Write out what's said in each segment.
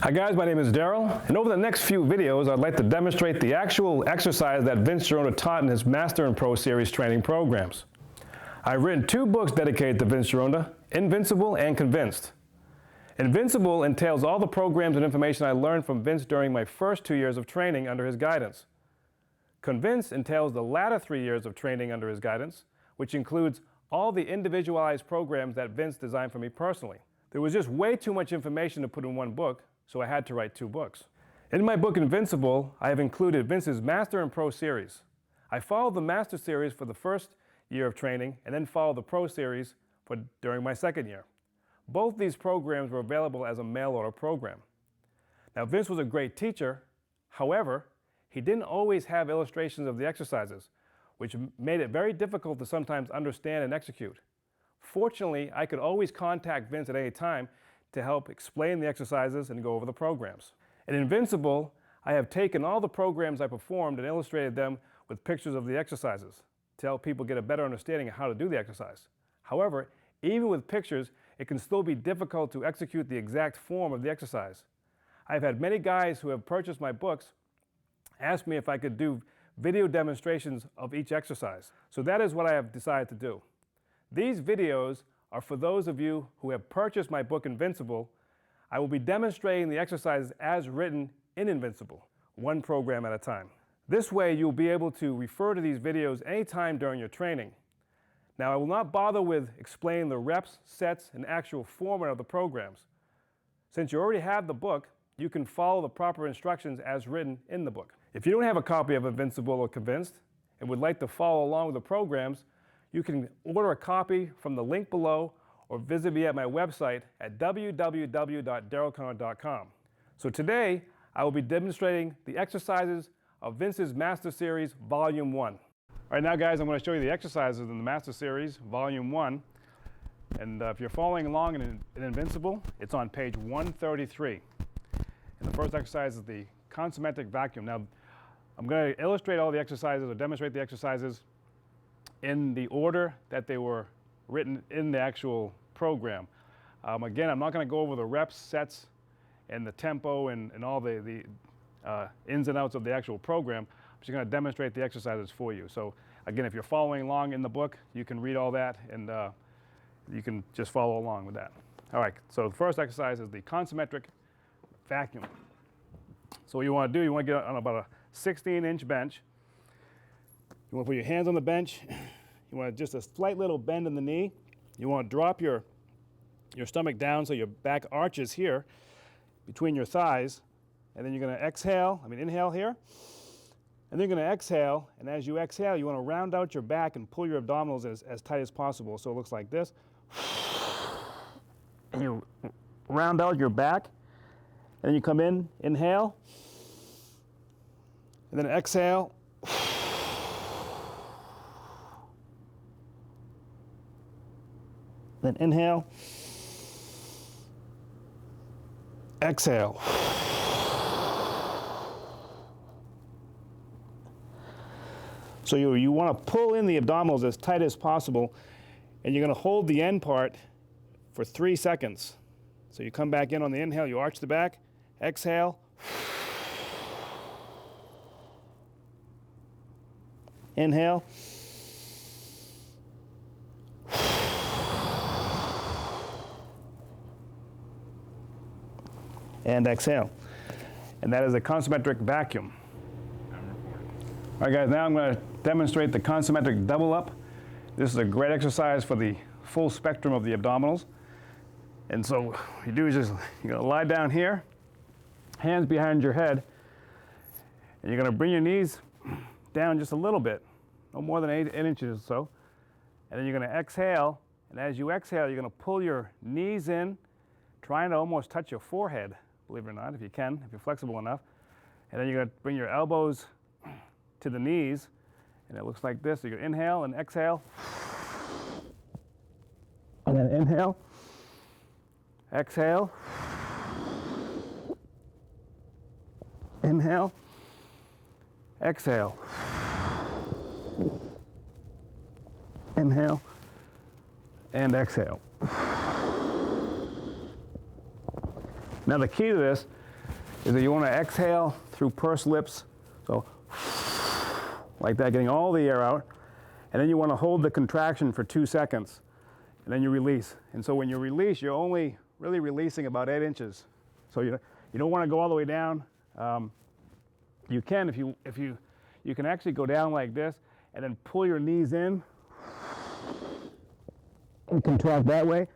Hi guys, my name is Daryl, and over the next few videos I'd like to demonstrate the actual exercise that Vince Gironda taught in his Master and Pro Series training programs. I've written 2 books dedicated to Vince Gironda, Invincible and Convinced. Invincible entails all the programs and information I learned from Vince during my first 2 years of training under his guidance. Convinced entails the latter 3 years of training under his guidance, which includes all the individualized programs that Vince designed for me personally. There was just way too much information to put in one book, so I had to write 2 books. In my book Invincible, I have included Vince's Master and Pro Series. I followed the Master Series for the first year of training and then followed the Pro Series during my second year. Both these programs were available as a mail order program. Now Vince was a great teacher, however, he didn't always have illustrations of the exercises, which made it very difficult to sometimes understand and execute. Fortunately, I could always contact Vince at any time to help explain the exercises and go over the programs. In Invincible, I have taken all the programs I performed and illustrated them with pictures of the exercises to help people get a better understanding of how to do the exercise. However, even with pictures, it can still be difficult to execute the exact form of the exercise. I've had many guys who have purchased my books ask me if I could do video demonstrations of each exercise. So that is what I have decided to do. These videos are for those of you who have purchased my book Invincible. I will be demonstrating the exercises as written in Invincible, one program at a time. This way you'll be able to refer to these videos anytime during your training. Now I will not bother with explaining the reps, sets, and actual format of the programs. Since you already have the book, you can follow the proper instructions as written in the book. If you don't have a copy of Invincible or Convinced and would like to follow along with the programs, you can order a copy from the link below or visit me at my website at www.darylconner.com. So today, I will be demonstrating the exercises of Vince's Master Series Volume 1. All right, now guys, I'm going to show you the exercises in the Master Series Volume 1. And if you're following along in Invincible, it's on page 133. And the first exercise is the Consommetric Vacuum. Now, I'm going to illustrate all the exercises or demonstrate the exercises in the order that they were written in the actual program. Again, I'm not going to go over the reps, sets, and the tempo and all the ins and outs of the actual program. I'm just going to demonstrate the exercises for you. So again, if you're following along in the book, you can read all that and you can just follow along with that. All right, so the first exercise is the Consommetric Vacuum. So what you want to do, you want to get on about a 16-inch bench. You want to put your hands on the bench. You want just a slight little bend in the knee. You want to drop your stomach down so your back arches here between your thighs. And then you're going to inhale here. And then you're going to exhale. And as you exhale, you want to round out your back and pull your abdominals as tight as possible. So it looks like this. And you round out your back. And then you come in, inhale. And then exhale. Then inhale, exhale. So you want to pull in the abdominals as tight as possible, and you're going to hold the end part for 3 seconds. So you come back in on the inhale, you arch the back, exhale. Inhale. And exhale. And that is a Consommetric Vacuum. All right guys, now I'm going to demonstrate the Consommetric Double Up. This is a great exercise for the full spectrum of the abdominals. And so what you do is you're going to lie down here, hands behind your head, and you're going to bring your knees down just a little bit, no more than 8 inches or so. And then you're going to exhale, and as you exhale, you're going to pull your knees in, trying to almost touch your forehead. Believe it or not, if you can, if you're flexible enough. And then you're going to bring your elbows to the knees, and it looks like this. So you're going to inhale and exhale. And then inhale, exhale, inhale, exhale, inhale, and exhale. Now the key to this is that you want to exhale through pursed lips, so like that, getting all the air out, and then you want to hold the contraction for 2 seconds, and then you release. And so when you release, you're only really releasing about 8 inches. So you don't want to go all the way down. You can if you can actually go down like this and then pull your knees in and contract that way.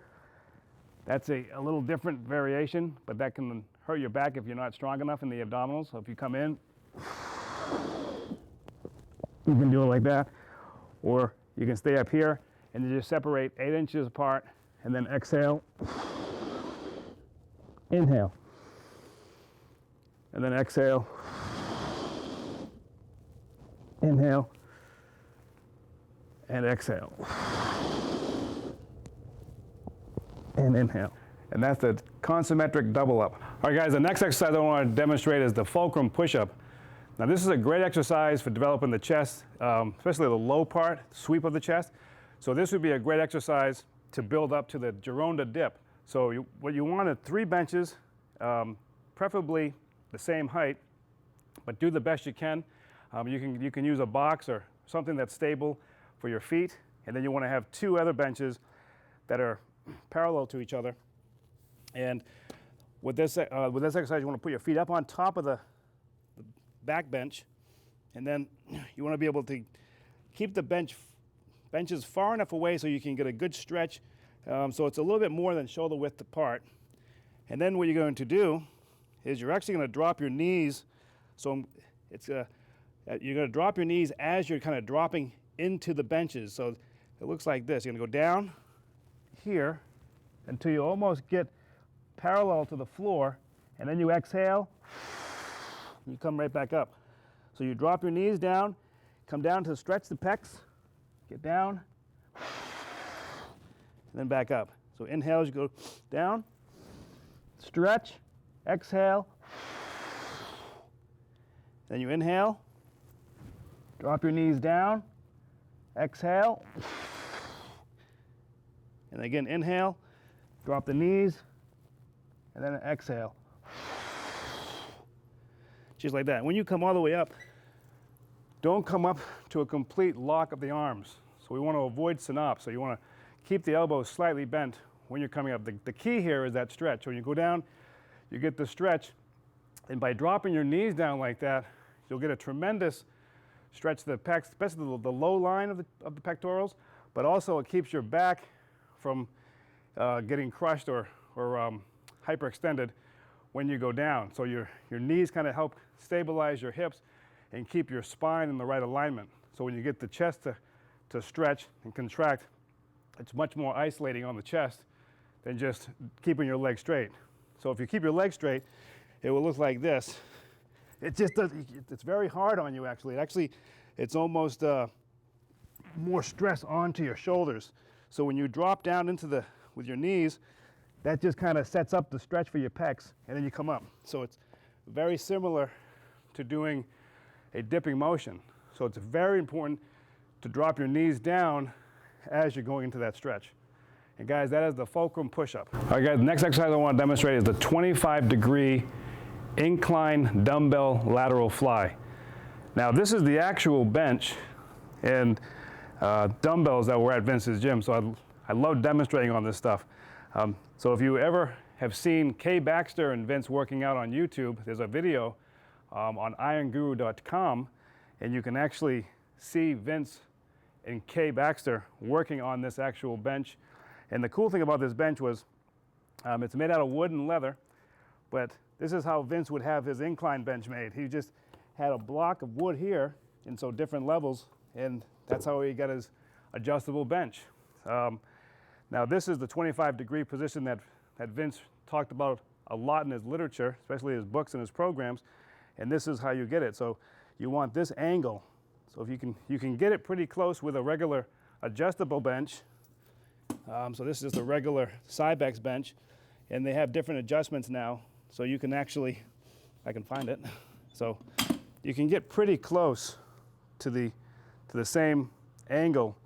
That's a little different variation, but that can hurt your back if you're not strong enough in the abdominals. So if you come in, you can do it like that, or you can stay up here and you just separate 8 inches apart and then exhale, inhale, and then exhale, inhale, and exhale, and inhale. And that's the Consommetric double up. All right guys, the next exercise I want to demonstrate is the fulcrum push-up. Now this is a great exercise for developing the chest, especially the low part, sweep of the chest. So this would be a great exercise to build up to the Gironda dip. So what you want are 3 benches, preferably the same height, but do the best you can. You can use a box or something that's stable for your feet, and then you want to have 2 other benches that are parallel to each other. And with this exercise, you want to put your feet up on top of the back bench, and then you want to be able to keep the benches far enough away so you can get a good stretch, so it's a little bit more than shoulder width apart. And then what you're going to do is you're actually going to drop your knees. So you're going to drop your knees as you're kind of dropping into the benches. So it looks like this. You're going to go down here until you almost get parallel to the floor, and then you exhale, you come right back up. So you drop your knees down, come down to stretch the pecs, get down, and then back up. So inhale as you go down, stretch, exhale, then you inhale, drop your knees down, exhale, and again inhale, drop the knees, and then exhale. Just like that. When you come all the way up, don't come up to a complete lock of the arms. So we want to avoid synop. So you want to keep the elbows slightly bent when you're coming up. The key here is that stretch. When you go down, you get the stretch, and by dropping your knees down like that, you'll get a tremendous stretch to the pecs, especially the low line of the pectorals, but also it keeps your back from getting crushed or hyperextended when you go down. So your knees kind of help stabilize your hips and keep your spine in the right alignment. So when you get the chest to stretch and contract, it's much more isolating on the chest than just keeping your legs straight. So if you keep your legs straight, it will look like this. It just does, it's very hard on you actually. It's almost more stress onto your shoulders. So when you drop down with your knees, that just kind of sets up the stretch for your pecs, and then you come up. So it's very similar to doing a dipping motion. So it's very important to drop your knees down as you're going into that stretch. And guys, that is the fulcrum push-up. All right guys, the next exercise I want to demonstrate is the 25-degree incline dumbbell lateral fly. Now this is the actual bench and dumbbells that were at Vince's gym, so I love demonstrating on this stuff. So if you ever have seen Kay Baxter and Vince working out on YouTube, there's a video on ironguru.com, and you can actually see Vince and Kay Baxter working on this actual bench. And the cool thing about this bench was it's made out of wood and leather, but this is how Vince would have his incline bench made. He just had a block of wood here, and so different levels, and that's how he got his adjustable bench. Now this is the 25-degree position that Vince talked about a lot in his literature, especially his books and his programs, and this is how you get it. So you want this angle. So if you can get it pretty close with a regular adjustable bench. So this is the regular Cybex bench, and they have different adjustments now. So you can actually, I can find it. So you can get pretty close to the same angle,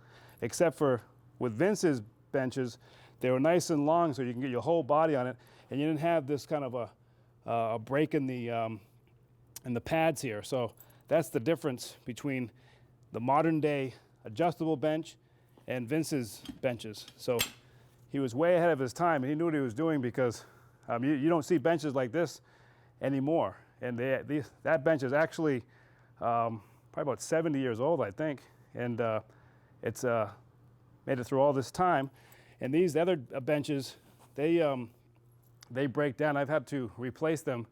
except for with Vince's benches, they were nice and long so you can get your whole body on it, and you didn't have this kind of a a break in the pads here. So that's the difference between the modern day adjustable bench and Vince's benches. So he was way ahead of his time, and he knew what he was doing, because you don't see benches like this anymore. And that bench is actually probably about 70 years old, I think, and it's made it through all this time. And these other benches, they break down. I've had to replace them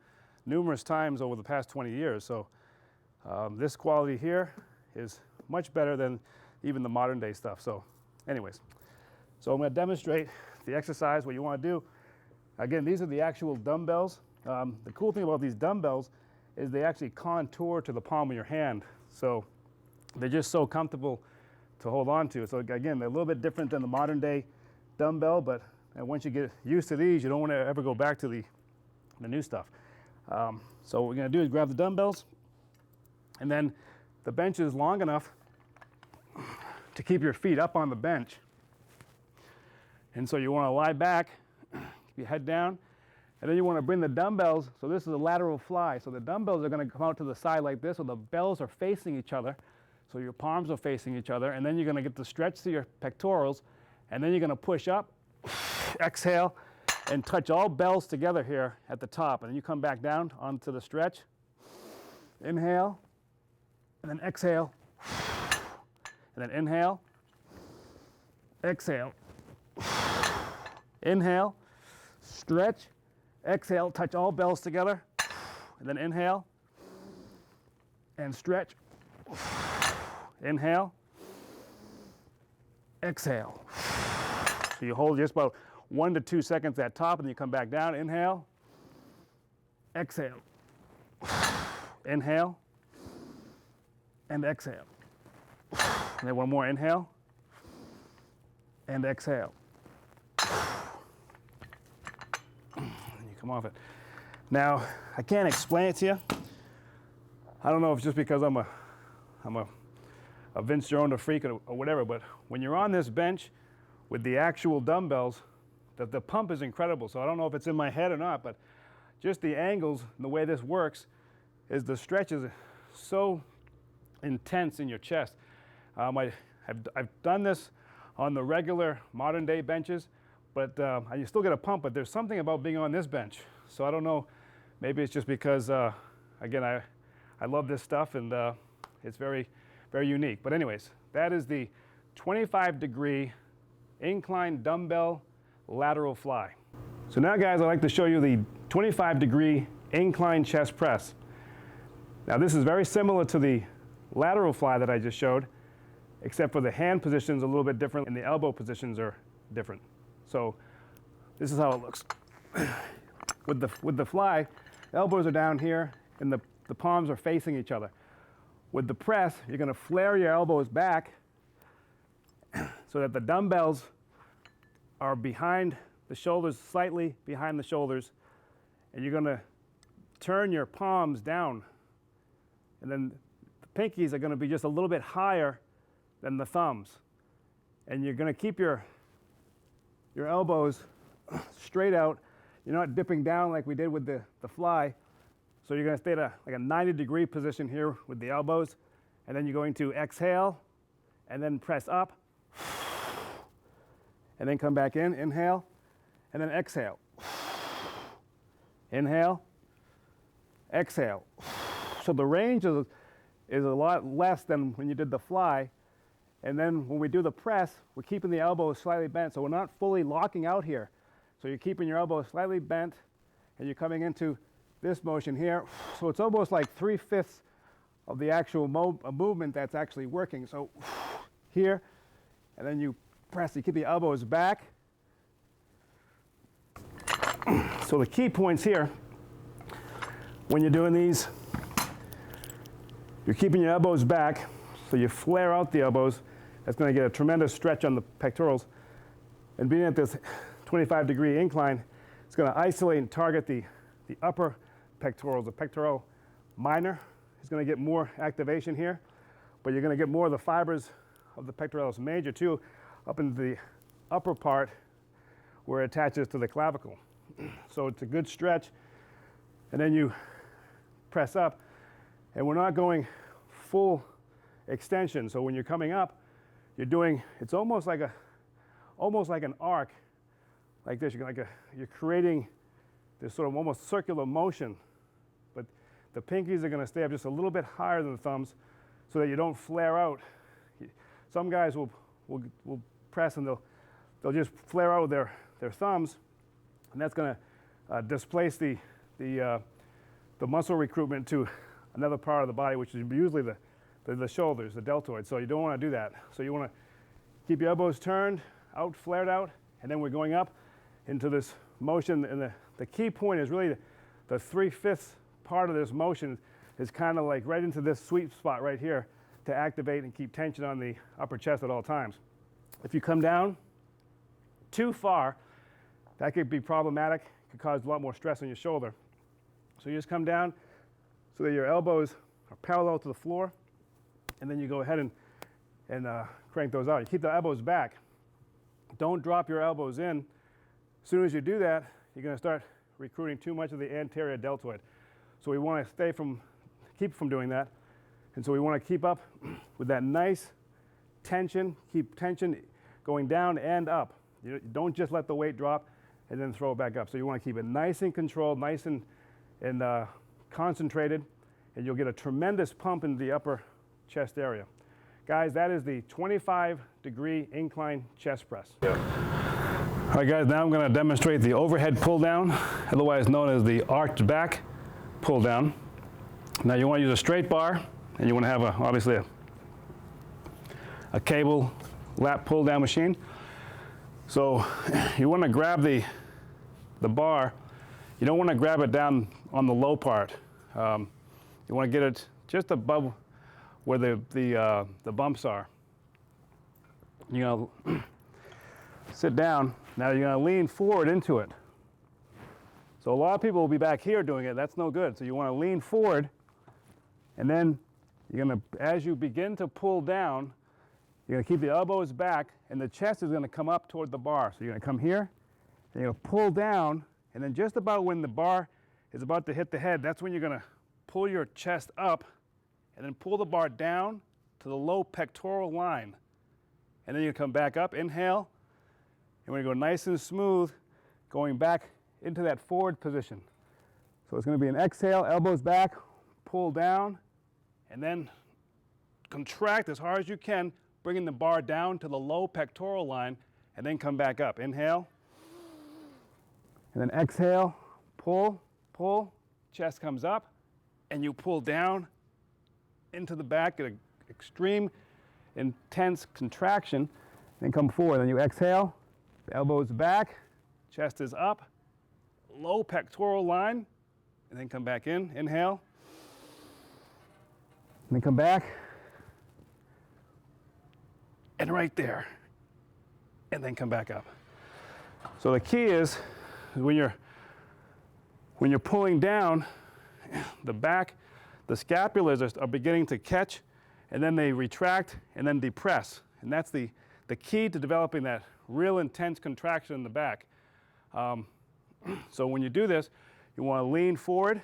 numerous times over the past 20 years. So this quality here is much better than even the modern day stuff. So anyways, so I'm going to demonstrate the exercise, what you want to do. Again, these are the actual dumbbells. The cool thing about these dumbbells is they actually contour to the palm of your hand. So they're just so comfortable to hold on to. So again, they're a little bit different than the modern day dumbbell, but once you get used to these, you don't want to ever go back to the new stuff. So what we're going to do is grab the dumbbells, and then the bench is long enough to keep your feet up on the bench. And so you want to lie back, keep your head down, and then you want to bring the dumbbells. So this is a lateral fly. So the dumbbells are going to come out to the side like this, so the bells are facing each other. So your palms are facing each other, and then you're going to get the stretch to your pectorals, and then you're going to push up, exhale, and touch all bells together here at the top. And then you come back down onto the stretch. Inhale, and then exhale, and then inhale, exhale, inhale, stretch, exhale, touch all bells together, and then inhale, and stretch, inhale, exhale. So you hold just about 1 to 2 seconds at top, and then you come back down, inhale, exhale, inhale, and exhale. And then one more inhale, and exhale. And you come off it. Now, I can't explain it to you. I don't know if it's just because I'm a Vince Gironda freak or whatever, but when you're on this bench with the actual dumbbells, the pump is incredible. So I don't know if it's in my head or not, but just the angles and the way this works is the stretch is so intense in your chest. I've done this on the regular modern day benches, but you still get a pump, but there's something about being on this bench. So I don't know, maybe it's just because, again, I love this stuff, and it's very, very unique. But anyways, that is the 25-degree incline dumbbell lateral fly. So now, guys, I'd like to show you the 25-degree incline chest press. Now this is very similar to the lateral fly that I just showed, except for the hand positions a little bit different and the elbow positions are different. So this is how it looks. With the fly, elbows are down here and the palms are facing each other. With the press, you're going to flare your elbows back so that the dumbbells are behind the shoulders, slightly behind the shoulders, and you're going to turn your palms down, and then the pinkies are going to be just a little bit higher than the thumbs, and you're going to keep your elbows straight out. You're not dipping down like we did with the fly, so you're going to stay at like a 90-degree position here with the elbows, and then you're going to exhale and then press up, and then come back in, inhale, and then exhale. Inhale, exhale. So the range is a lot less than when you did the fly. And then when we do the press, we're keeping the elbows slightly bent, so we're not fully locking out here. So you're keeping your elbows slightly bent, and you're coming into this motion here. So it's almost like 3/5 of the actual movement that's actually working. So here, and then you press, you keep the elbows back. So the key points here, when you're doing these, you're keeping your elbows back, so you flare out the elbows. That's going to get a tremendous stretch on the pectorals. And being at this 25-degree incline, it's going to isolate and target the upper pectorals. The pectoral minor is going to get more activation here, but you're going to get more of the fibers of the pectoralis major too, up into the upper part where it attaches to the clavicle. So it's a good stretch. and then you press up, and we're not going full extension. So when you're coming up, you're doing, it's almost like an arc, like this. You're creating this sort of almost circular motion, but the pinkies are going to stay up just a little bit higher than the thumbs so that you don't flare out. Some guys will press and they'll just flare out their thumbs, and that's going to displace the muscle recruitment to another part of the body, which is usually the shoulders, the deltoid. So you don't want to do that. So you want to keep your elbows turned out, flared out, and then we're going up into this motion. And the key point is really the 3/5 part of this motion is kind of like right into this sweet spot right here to activate and keep tension on the upper chest at all times. If you come down too far, that could be problematic. It could cause a lot more stress on your shoulder. So you just come down so that your elbows are parallel to the floor, and then you go ahead and crank those out. You keep the elbows back. Don't drop your elbows in. As soon as you do that, you're going to start recruiting too much of the anterior deltoid. So we want to keep from doing that. And so we want to keep up with that nice tension, keep tension going down and up. You don't just let the weight drop and then throw it back up. So you want to keep it nice and controlled, nice and concentrated, and you'll get a tremendous pump in the upper chest area. Guys, that is the 25-degree incline chest press. Yeah. All right, guys, now I'm going to demonstrate the overhead pull down, otherwise known as the arched back pull down. Now you want to use a straight bar, and you want to have obviously a cable lat pull down machine. So you want to grab the bar. You don't want to grab it down on the low part. You want to get it just above where the bumps are. You're going to sit down. Now you're going to lean forward into it. So a lot of people will be back here doing it. That's no good. So you want to lean forward, and then you're going to, as you begin to pull down, you're going to keep the elbows back, and the chest is going to come up toward the bar. So you're going to come here, and you're going to pull down, and then just about when the bar is about to hit the head, that's when you're going to pull your chest up, and then pull the bar down to the low pectoral line. And then you come back up, inhale, and we're going to go nice and smooth, going back into that forward position. So it's going to be an exhale, elbows back, pull down, and then contract as hard as you can, bringing the bar down to the low pectoral line, and then come back up. Inhale, and then exhale, pull, pull, chest comes up, and you pull down into the back, get an extreme, intense contraction, then come forward. Then you exhale, the elbows back, chest is up, low pectoral line, and then come back in. Inhale, and then come back, and right there, and then come back up. So the key is when you're pulling down, the back, the scapulars are beginning to catch, and then they retract and then depress. And that's the key to developing that real intense contraction in the back. So when you do this, you want to lean forward,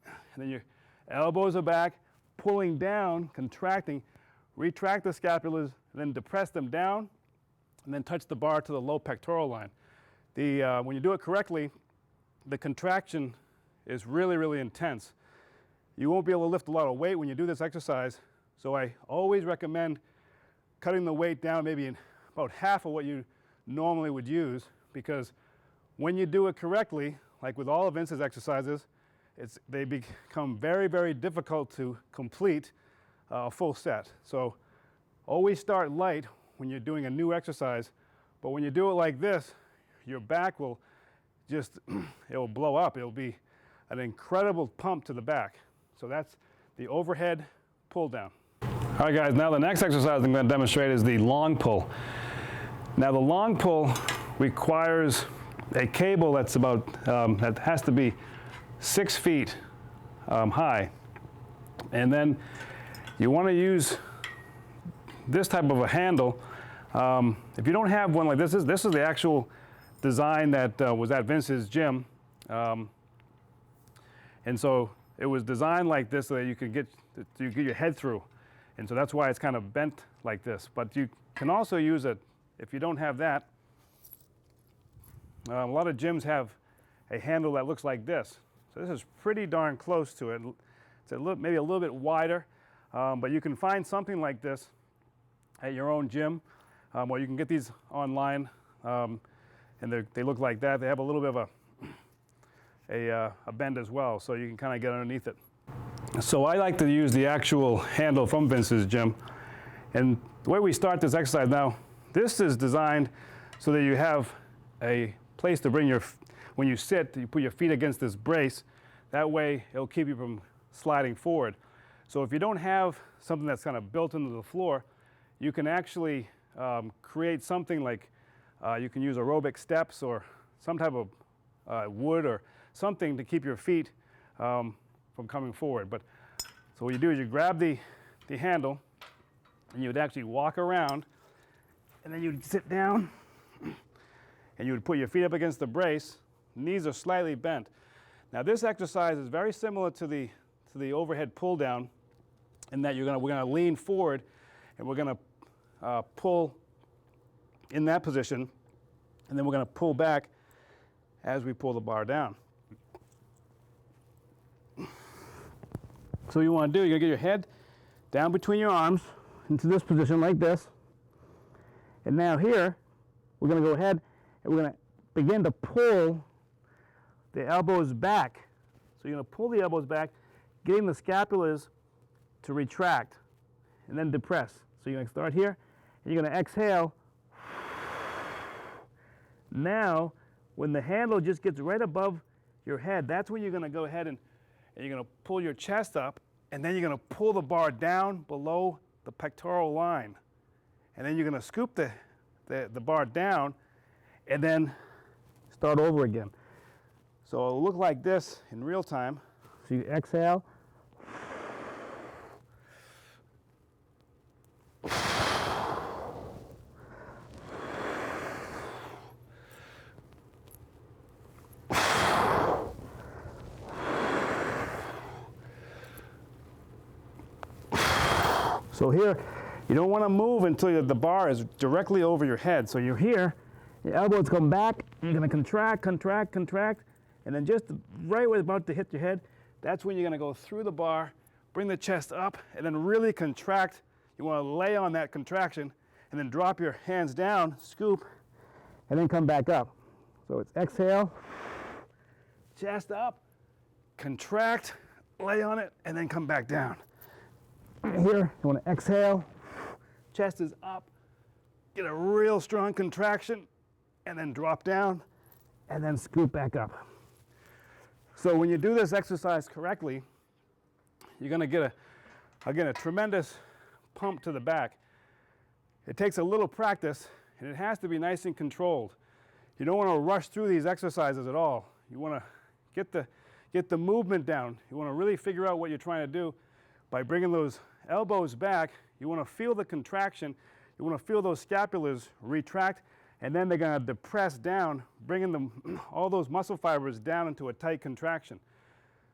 and then your elbows are back, pulling down, contracting, retract the scapulars, and then depress them down, and then touch the bar to the low pectoral line. When you do it correctly, the contraction is really, really intense. You won't be able to lift a lot of weight when you do this exercise, so I always recommend cutting the weight down maybe in about half of what you normally would use, because when you do it correctly, like with all of Vince's exercises, they become very, very difficult to complete a full set. So always start light when you're doing a new exercise, but when you do it like this, your back will just, it will blow up. It'll be an incredible pump to the back. So that's the overhead pull down. All right, guys, now the next exercise I'm going to demonstrate is the long pull. Now the long pull requires a cable that's about, that has to be 6 feet high. And then you want to use this type of a handle. If you don't have one like this is the actual design that was at Vince's gym. And so it was designed like this so that you could get your head through. And so that's why it's kind of bent like this. But you can also use it if you don't have that. A lot of gyms have a handle that looks like this. So this is pretty darn close to it. It's maybe a little bit wider, but you can find something like this at your own gym, or you can get these online, and they look like that. They have a little bit of a bend as well, so you can kind of get underneath it. So I like to use the actual handle from Vince's gym. And the way we start this exercise now, this is designed so that you have a place to bring when you sit, you put your feet against this brace. That way it'll keep you from sliding forward. So if you don't have something that's kind of built into the floor, you can actually create something like you can use aerobic steps or some type of wood or something to keep your feet from coming forward. But so what you do is you grab the handle and you would actually walk around, and then you'd sit down and you would put your feet up against the brace. Knees are slightly bent. Now this exercise is very similar to the overhead pull down in that we're gonna lean forward and we're gonna pull in that position, and then we're gonna pull back as we pull the bar down. So what you wanna do, you're gonna get your head down between your arms into this position like this. And now here, we're gonna go ahead and we're gonna begin to pull the elbows back. So you're gonna pull the elbows back, getting the scapulars to retract and then depress. So you're gonna start here and you're gonna exhale. Now, when the handle just gets right above your head, that's when you're gonna go ahead and you're gonna pull your chest up, and then you're gonna pull the bar down below the pectoral line. And then you're gonna scoop the bar down and then start over again. So it'll look like this in real time. So you exhale. So here, you don't want to move until the bar is directly over your head. So you're here, your elbows come back, you're going to contract, contract, contract, and then just right where it's about to hit your head, that's when you're going to go through the bar, bring the chest up, and then really contract. You want to lay on that contraction, and then drop your hands down, scoop, and then come back up. So it's exhale, chest up, contract, lay on it, and then come back down. Here, you want to exhale, chest is up, get a real strong contraction, and then drop down, and then scoop back up. So when you do this exercise correctly, you're going to get a tremendous pump to the back. It takes a little practice, and it has to be nice and controlled. You don't want to rush through these exercises at all. You want to get the movement down. You want to really figure out what you're trying to do by bringing those elbows back. You want to feel the contraction. You want to feel those scapulars retract, and then they're going to depress down, bringing all those muscle fibers down into a tight contraction.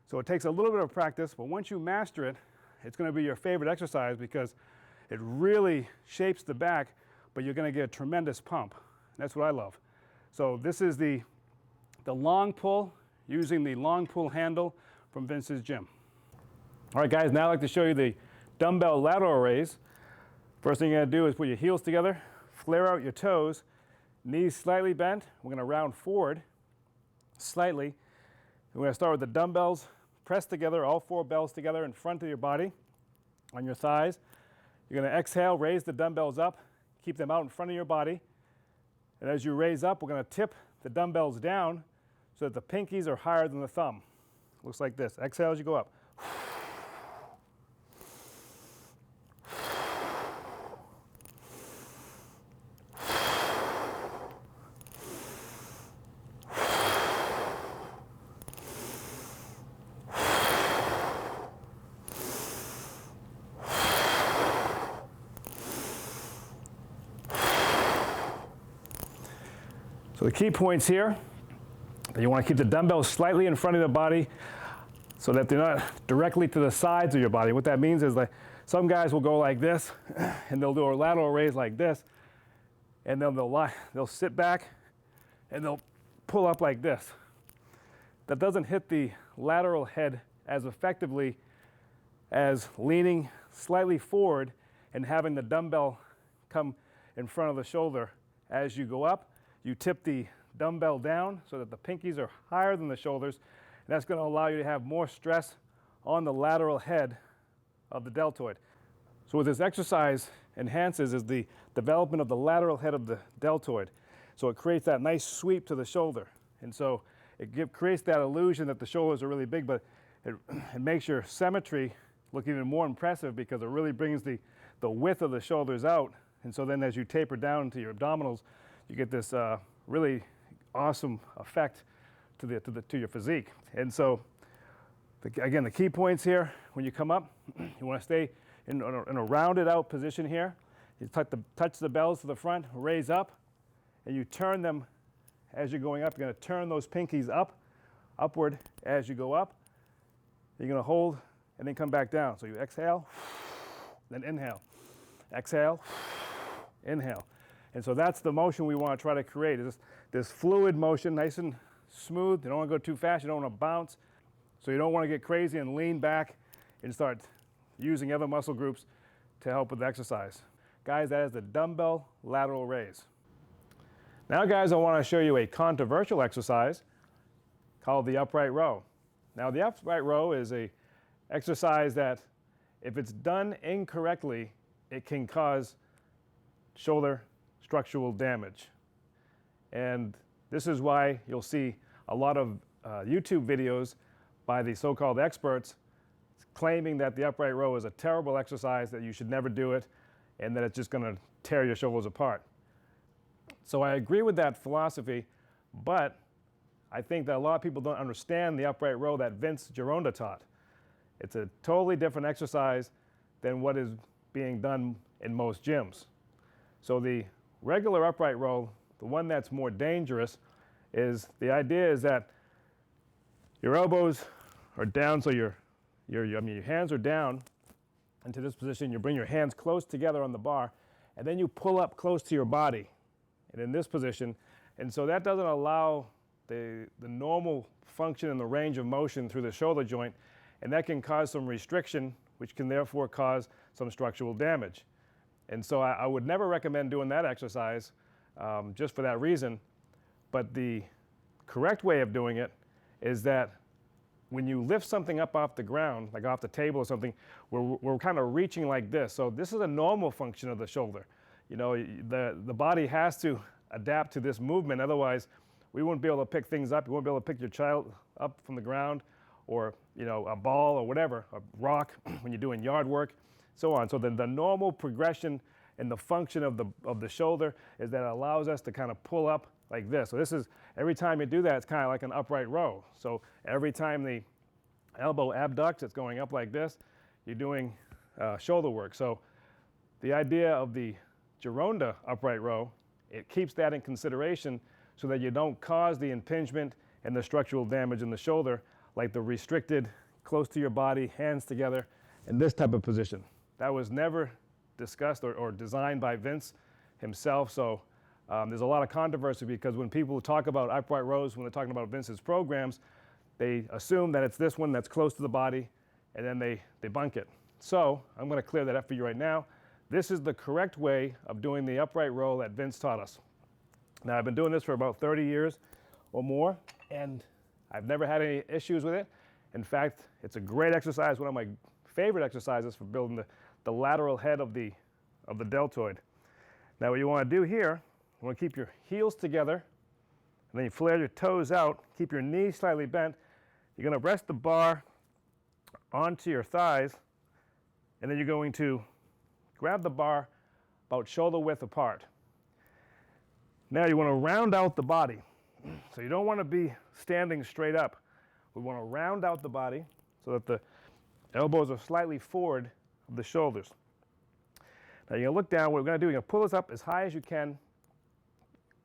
So it takes a little bit of practice, but once you master it, it's going to be your favorite exercise because it really shapes the back, but you're going to get a tremendous pump. That's what I love. So this is the long pull using the long pull handle from Vince's gym. All right, guys, now I'd like to show you the dumbbell lateral raise. First thing you're going to do is put your heels together, flare out your toes, knees slightly bent. We're going to round forward slightly. We're going to start with the dumbbells pressed together, all 4 bells together in front of your body on your thighs. You're going to exhale, raise the dumbbells up, keep them out in front of your body. And as you raise up, we're going to tip the dumbbells down so that the pinkies are higher than the thumb. Looks like this. Exhale as you go up. So the key points here, that you want to keep the dumbbells slightly in front of the body so that they're not directly to the sides of your body. What that means is, like, some guys will go like this, and they'll do a lateral raise like this, and then they'll sit back, and they'll pull up like this. That doesn't hit the lateral head as effectively as leaning slightly forward and having the dumbbell come in front of the shoulder. As you go up, you tip the dumbbell down so that the pinkies are higher than the shoulders, and that's going to allow you to have more stress on the lateral head of the deltoid. So what this exercise enhances is the development of the lateral head of the deltoid. So it creates that nice sweep to the shoulder. And so it creates that illusion that the shoulders are really big, but it makes your symmetry look even more impressive because it really brings the width of the shoulders out. And so then as you taper down to your abdominals, you get this really awesome effect to your physique. And so, again, the key points here, when you come up, you want to stay in a rounded out position here. You touch the bells to the front, raise up, and you turn them as you're going up. You're going to turn those pinkies upward as you go up. You're going to hold and then come back down. So you exhale, then inhale. Exhale, inhale. And so that's the motion we want to try to create, is this fluid motion, nice and smooth. You don't want to go too fast. You don't want to bounce. So you don't want to get crazy and lean back and start using other muscle groups to help with the exercise. Guys, that is the dumbbell lateral raise. Now, guys, I want to show you a controversial exercise called the upright row. Now, the upright row is an exercise that, if it's done incorrectly, it can cause shoulder structural damage. And this is why you'll see a lot of YouTube videos by the so-called experts claiming that the upright row is a terrible exercise, that you should never do it, and that it's just going to tear your shoulders apart. So I agree with that philosophy, but I think that a lot of people don't understand the upright row that Vince Gironda taught. It's a totally different exercise than what is being done in most gyms. So the regular upright row, the one that's more dangerous, is the idea is that your elbows are down, so your hands are down into this position. You bring your hands close together on the bar, and then you pull up close to your body, and in this position. And so that doesn't allow the normal function and the range of motion through the shoulder joint, and that can cause some restriction, which can therefore cause some structural damage. And so I would never recommend doing that exercise just for that reason. But the correct way of doing it is that when you lift something up off the ground, like off the table or something, we're kind of reaching like this. So this is a normal function of the shoulder. You know, the body has to adapt to this movement. Otherwise, we wouldn't be able to pick things up. You won't be able to pick your child up from the ground, or, you know, a ball or whatever, a rock when you're doing yard work, so on. So then the normal progression and the function of the shoulder is that it allows us to kind of pull up like this. So this is, every time you do that, it's kind of like an upright row. So every time the elbow abducts, it's going up like this, you're doing shoulder work. So the idea of the Gironda upright row, it keeps that in consideration so that you don't cause the impingement and the structural damage in the shoulder, like the restricted, close to your body, hands together, in this type of position. That was never discussed or designed by Vince himself. So there's a lot of controversy, because when people talk about upright rows, when they're talking about Vince's programs, they assume that it's this one that's close to the body, and then they bunk it. So I'm going to clear that up for you right now. This is the correct way of doing the upright row that Vince taught us. Now, I've been doing this for about 30 years or more, and I've never had any issues with it. In fact, it's a great exercise, one of my favorite exercises for building the lateral head of the deltoid. Now, what you want to do here, you want to keep your heels together, and then you flare your toes out, keep your knees slightly bent. You're going to rest the bar onto your thighs, and then you're going to grab the bar about shoulder width apart. Now you want to round out the body. So you don't want to be standing straight up. We want to round out the body so that the elbows are slightly forward of the shoulders. Now you're going to look down. What we're going to do, you're going to pull this up as high as you can,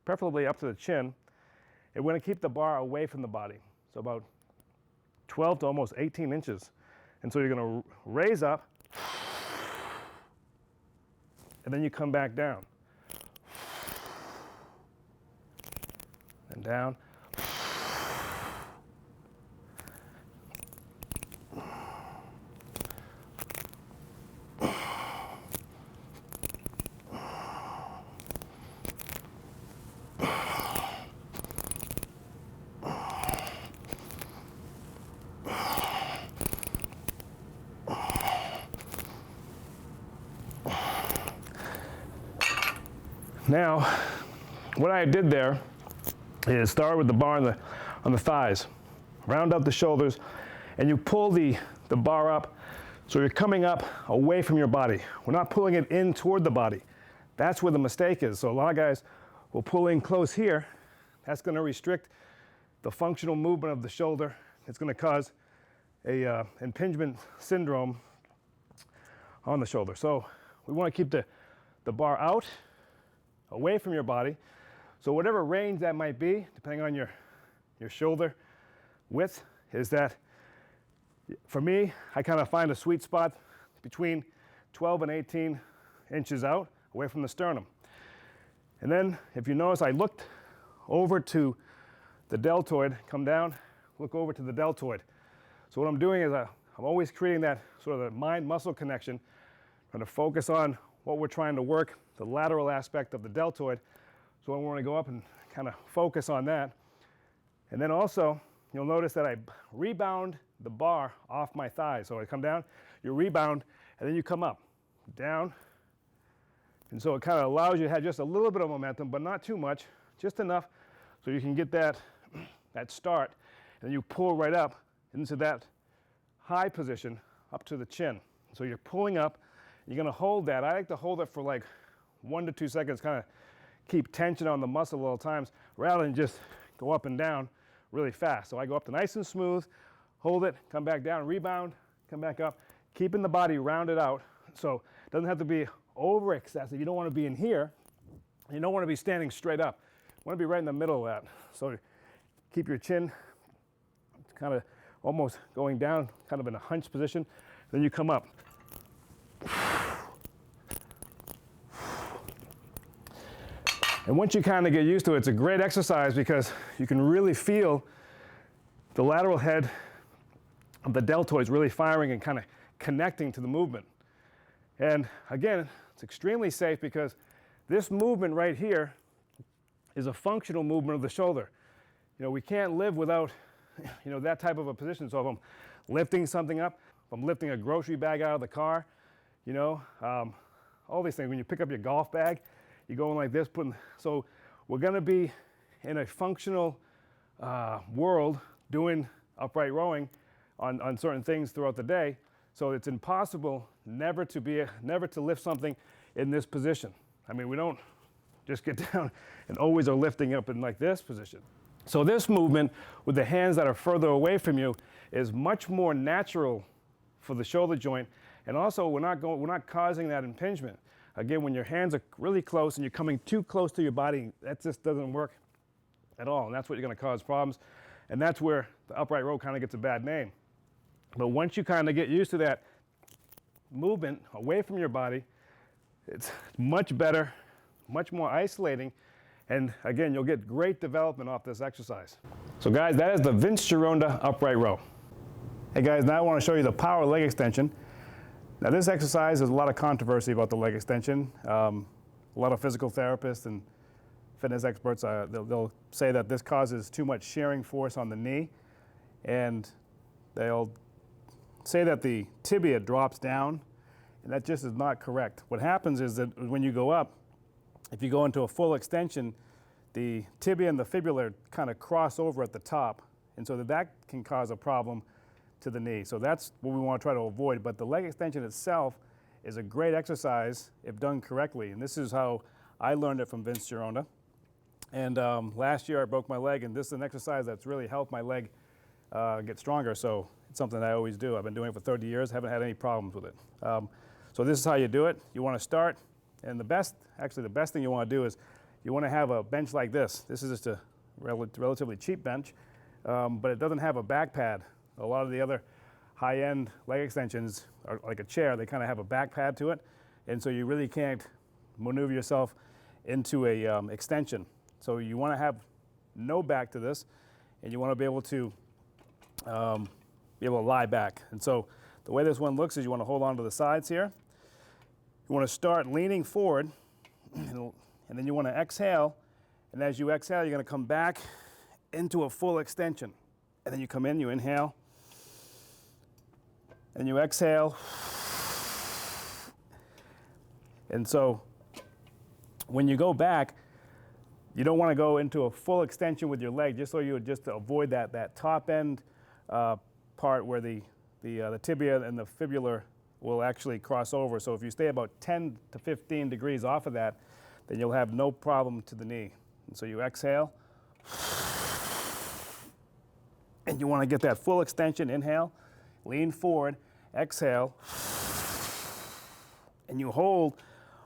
preferably up to the chin. And we're going to keep the bar away from the body, so about 12 to almost 18 inches. And so you're going to raise up, and then you come back down. And down. Now, what I did there is start with the bar on the thighs, round up the shoulders, and you pull the bar up so you're coming up away from your body. We're not pulling it in toward the body. That's where the mistake is. So a lot of guys will pull in close here. That's going to restrict the functional movement of the shoulder. It's going to cause a impingement syndrome on the shoulder. So we want to keep the bar out, away from your body. So whatever range that might be, depending on your shoulder width, is that, for me, I kind of find a sweet spot between 12 and 18 inches out, away from the sternum. And then, if you notice, I looked over to the deltoid, come down, look over to the deltoid. So what I'm doing is I'm always creating that sort of mind-muscle connection, trying to focus on what we're trying to work, the lateral aspect of the deltoid. So I want to go up and kind of focus on that. And then also, you'll notice that I rebound the bar off my thighs. So I come down, you rebound, and then you come up, down. And so it kind of allows you to have just a little bit of momentum, but not too much, just enough so you can get that start. And then you pull right up into that high position up to the chin. So you're pulling up, you're going to hold that. I like to hold it for like 1 to 2 seconds, kind of keep tension on the muscle at all times, rather than just go up and down really fast. So I go up to nice and smooth, hold it, come back down, rebound, come back up, keeping the body rounded out. So it doesn't have to be over excessive. You don't want to be in here. You don't want to be standing straight up. You want to be right in the middle of that. So keep your chin kind of almost going down, kind of in a hunch position. Then you come up. And once you kind of get used to it, it's a great exercise because you can really feel the lateral head of the deltoids really firing and kind of connecting to the movement. And again, it's extremely safe because this movement right here is a functional movement of the shoulder. You know, we can't live without, you know, that type of a position. So if I'm lifting something up, if I'm lifting a grocery bag out of the car, you know, all these things. When you pick up your golf bag, you're going like this, so we're going to be in a functional world doing upright rowing on certain things throughout the day. So it's impossible never to lift something in this position. I mean, we don't just get down and always are lifting up in like this position. So this movement with the hands that are further away from you is much more natural for the shoulder joint, and also we're not causing that impingement. Again, when your hands are really close and you're coming too close to your body, that just doesn't work at all, and that's what you're going to cause problems. And that's where the upright row kind of gets a bad name. But once you kind of get used to that movement away from your body, it's much better, much more isolating, and again, you'll get great development off this exercise. So guys, that is the Vince Gironda upright row. Hey guys, now I want to show you the power leg extension. Now this exercise, there's a lot of controversy about the leg extension. A lot of physical therapists and fitness experts, they'll say that this causes too much shearing force on the knee, and they'll say that the tibia drops down, and that just is not correct. What happens is that when you go up, if you go into a full extension, the tibia and the fibula kind of cross over at the top, and so that can cause a problem to the knee. So that's what we want to try to avoid. But the leg extension itself is a great exercise if done correctly. And this is how I learned it from Vince Gironda. And last year I broke my leg, and this is an exercise that's really helped my leg get stronger. So it's something that I always do. I've been doing it for 30 years, haven't had any problems with it. So this is how you do it. You want to start, and the best thing you want to do is you want to have a bench like this. This is just a relatively cheap bench, but it doesn't have a back pad. A lot of the other high-end leg extensions are like a chair. They kind of have a back pad to it, and so you really can't maneuver yourself into a extension. So you want to have no back to this, and you want to be able to lie back. And so the way this one looks is you want to hold on to the sides here. You want to start leaning forward, and then you want to exhale. And as you exhale, you're going to come back into a full extension. And then you come in, you inhale, and you exhale. And so when you go back, you don't want to go into a full extension with your leg, just so you would just avoid that top end part where the tibia and the fibula will actually cross over. So if you stay about 10 to 15 degrees off of that, then you'll have no problem to the knee. And so you exhale, and you want to get that full extension. Inhale, lean forward, exhale, and you hold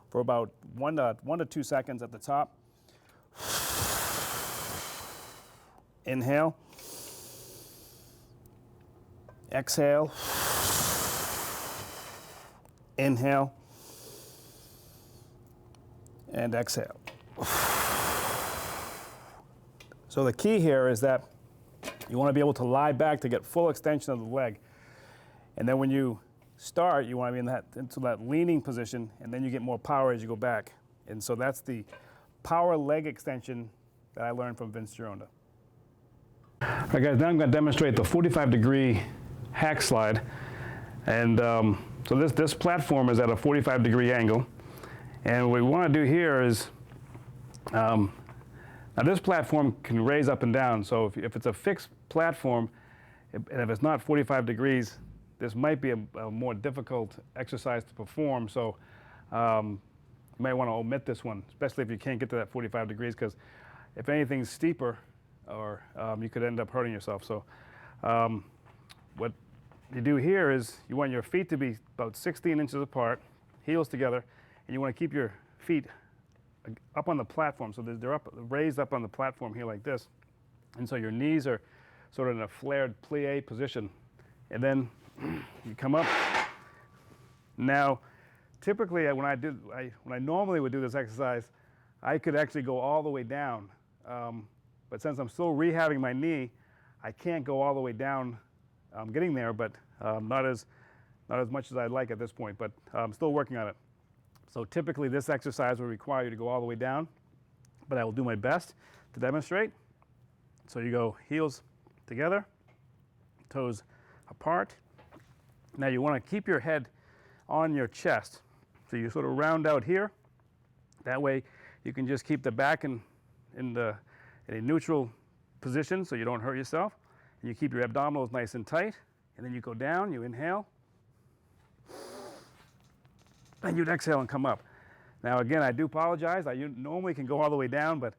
for about 1 to 2 seconds at the top. Inhale, exhale, inhale, and exhale. So the key here is that you want to be able to lie back to get full extension of the leg. And then when you start, you want to be into that leaning position, and then you get more power as you go back. And so that's the power leg extension that I learned from Vince Gironda. All right, guys, now I'm going to demonstrate the 45-degree hack slide. And so this platform is at a 45-degree angle. And what we want to do here is, now this platform can raise up and down. So if it's a fixed platform, and if it's not 45 degrees, this might be a more difficult exercise to perform. So you might want to omit this one, especially if you can't get to that 45 degrees, because if anything's steeper, or you could end up hurting yourself. So what you do here is you want your feet to be about 16 inches apart, heels together, and you want to keep your feet up on the platform. So they're raised up on the platform here like this. And so your knees are sort of in a flared plie position. And then you come up. Now, typically when I normally would do this exercise, I could actually go all the way down. But since I'm still rehabbing my knee, I can't go all the way down. I'm getting there, but not as much as I'd like at this point, but I'm still working on it. So typically this exercise will require you to go all the way down, but I will do my best to demonstrate. So you go heels together, toes apart. Now you want to keep your head on your chest. So you sort of round out here. That way you can just keep the back in a neutral position so you don't hurt yourself. And you keep your abdominals nice and tight. And then you go down, you inhale. And you'd exhale and come up. Now again, I do apologize. I normally can go all the way down, but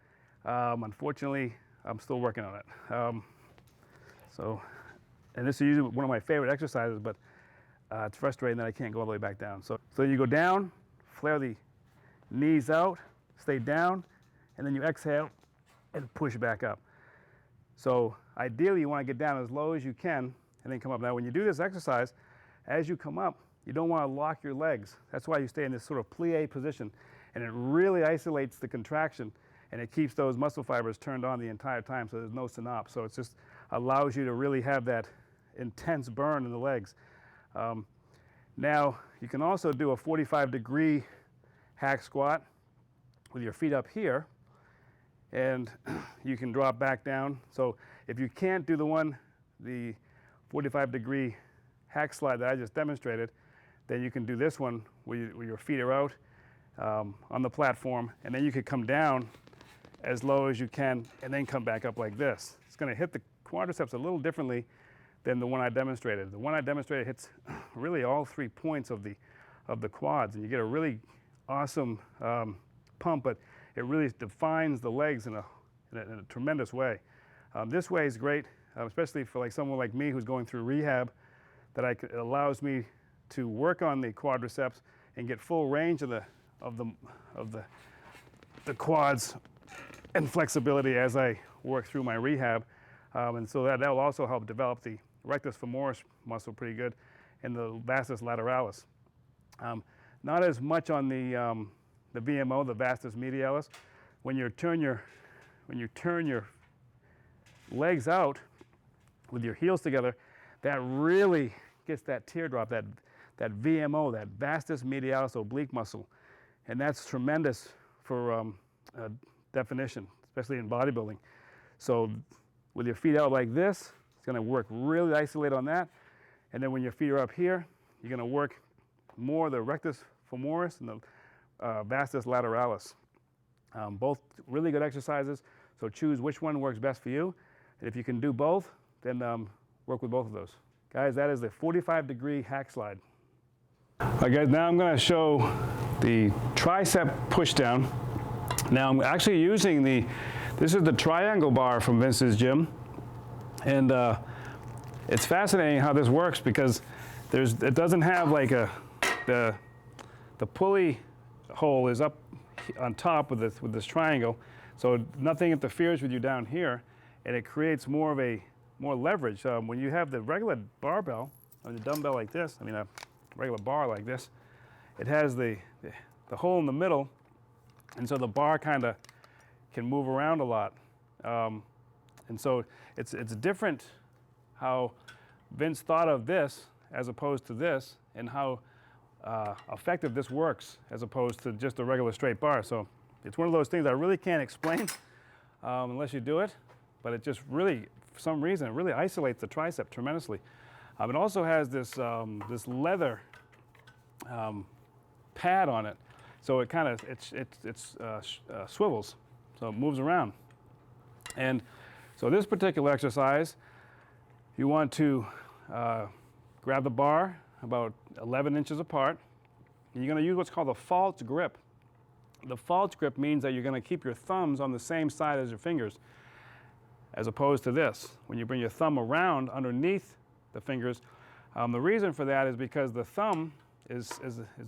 unfortunately, I'm still working on it. And this is usually one of my favorite exercises, but it's frustrating that I can't go all the way back down. So you go down, flare the knees out, stay down, and then you exhale and push back up. So ideally, you want to get down as low as you can and then come up. Now, when you do this exercise, as you come up, you don't want to lock your legs. That's why you stay in this sort of plie position, and it really isolates the contraction, and it keeps those muscle fibers turned on the entire time, so there's no synapse. So it just allows you to really have that intense burn in the legs. Now, you can also do a 45-degree hack squat with your feet up here, and you can drop back down. So if you can't do the 45-degree hack slide that I just demonstrated, then you can do this one where your feet are out on the platform, and then you could come down as low as you can and then come back up like this. It's going to hit the quadriceps a little differently than the one I demonstrated. The one I demonstrated hits really all 3 points of the quads, and you get a really awesome pump, but it really defines the legs in a tremendous way. This way is great, especially for like someone like me who's going through rehab, that it allows me to work on the quadriceps and get full range of the quads and flexibility as I work through my rehab, and so that will also help develop the rectus femoris muscle pretty good, and the vastus lateralis. Not as much on the VMO, the vastus medialis. When you turn your legs out with your heels together, that really gets that teardrop, that VMO, that vastus medialis oblique muscle, and that's tremendous for definition, especially in bodybuilding. So with your feet out like this, it's going to work really isolate on that, and then when your feet are up here, you're going to work more the rectus femoris and the vastus lateralis. Both really good exercises, so choose which one works best for you. And if you can do both, then work with both of those. Guys, that is the 45-degree hack slide. All right, guys, now I'm going to show the tricep push down. Now I'm actually using this is the triangle bar from Vince's gym. And it's fascinating how this works because it doesn't have like the pulley hole is up on top with this triangle, so nothing interferes with you down here, and it creates more leverage. When you have the regular barbell, or the dumbbell like this, I mean a regular bar like this, it has the hole in the middle, and so the bar kind of can move around a lot. And so it's different how Vince thought of this as opposed to this, and how effective this works as opposed to just a regular straight bar. So it's one of those things I really can't explain unless you do it, but it just really, for some reason, it really isolates the tricep tremendously. It also has this leather pad on it, so it kind of swivels, so it moves around. And so this particular exercise, you want to grab the bar about 11 inches apart, and you're going to use what's called a false grip. The false grip means that you're going to keep your thumbs on the same side as your fingers, as opposed to this. When you bring your thumb around underneath the fingers, the reason for that is because the thumb is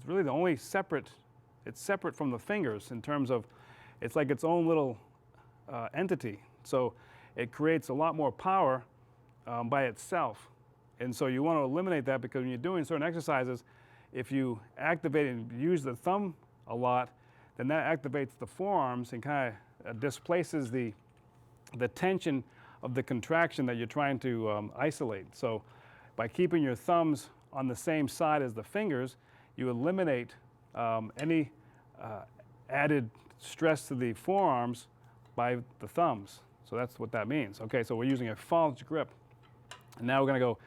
really the only separate, it's separate from the fingers in terms of, it's like its own little entity. So it creates a lot more power by itself. And so you want to eliminate that, because when you're doing certain exercises, if you activate and use the thumb a lot, then that activates the forearms and kind of displaces the tension of the contraction that you're trying to isolate. So by keeping your thumbs on the same side as the fingers, you eliminate any added stress to the forearms by the thumbs. So that's what that means. Okay, so we're using a false grip. And now we're going to go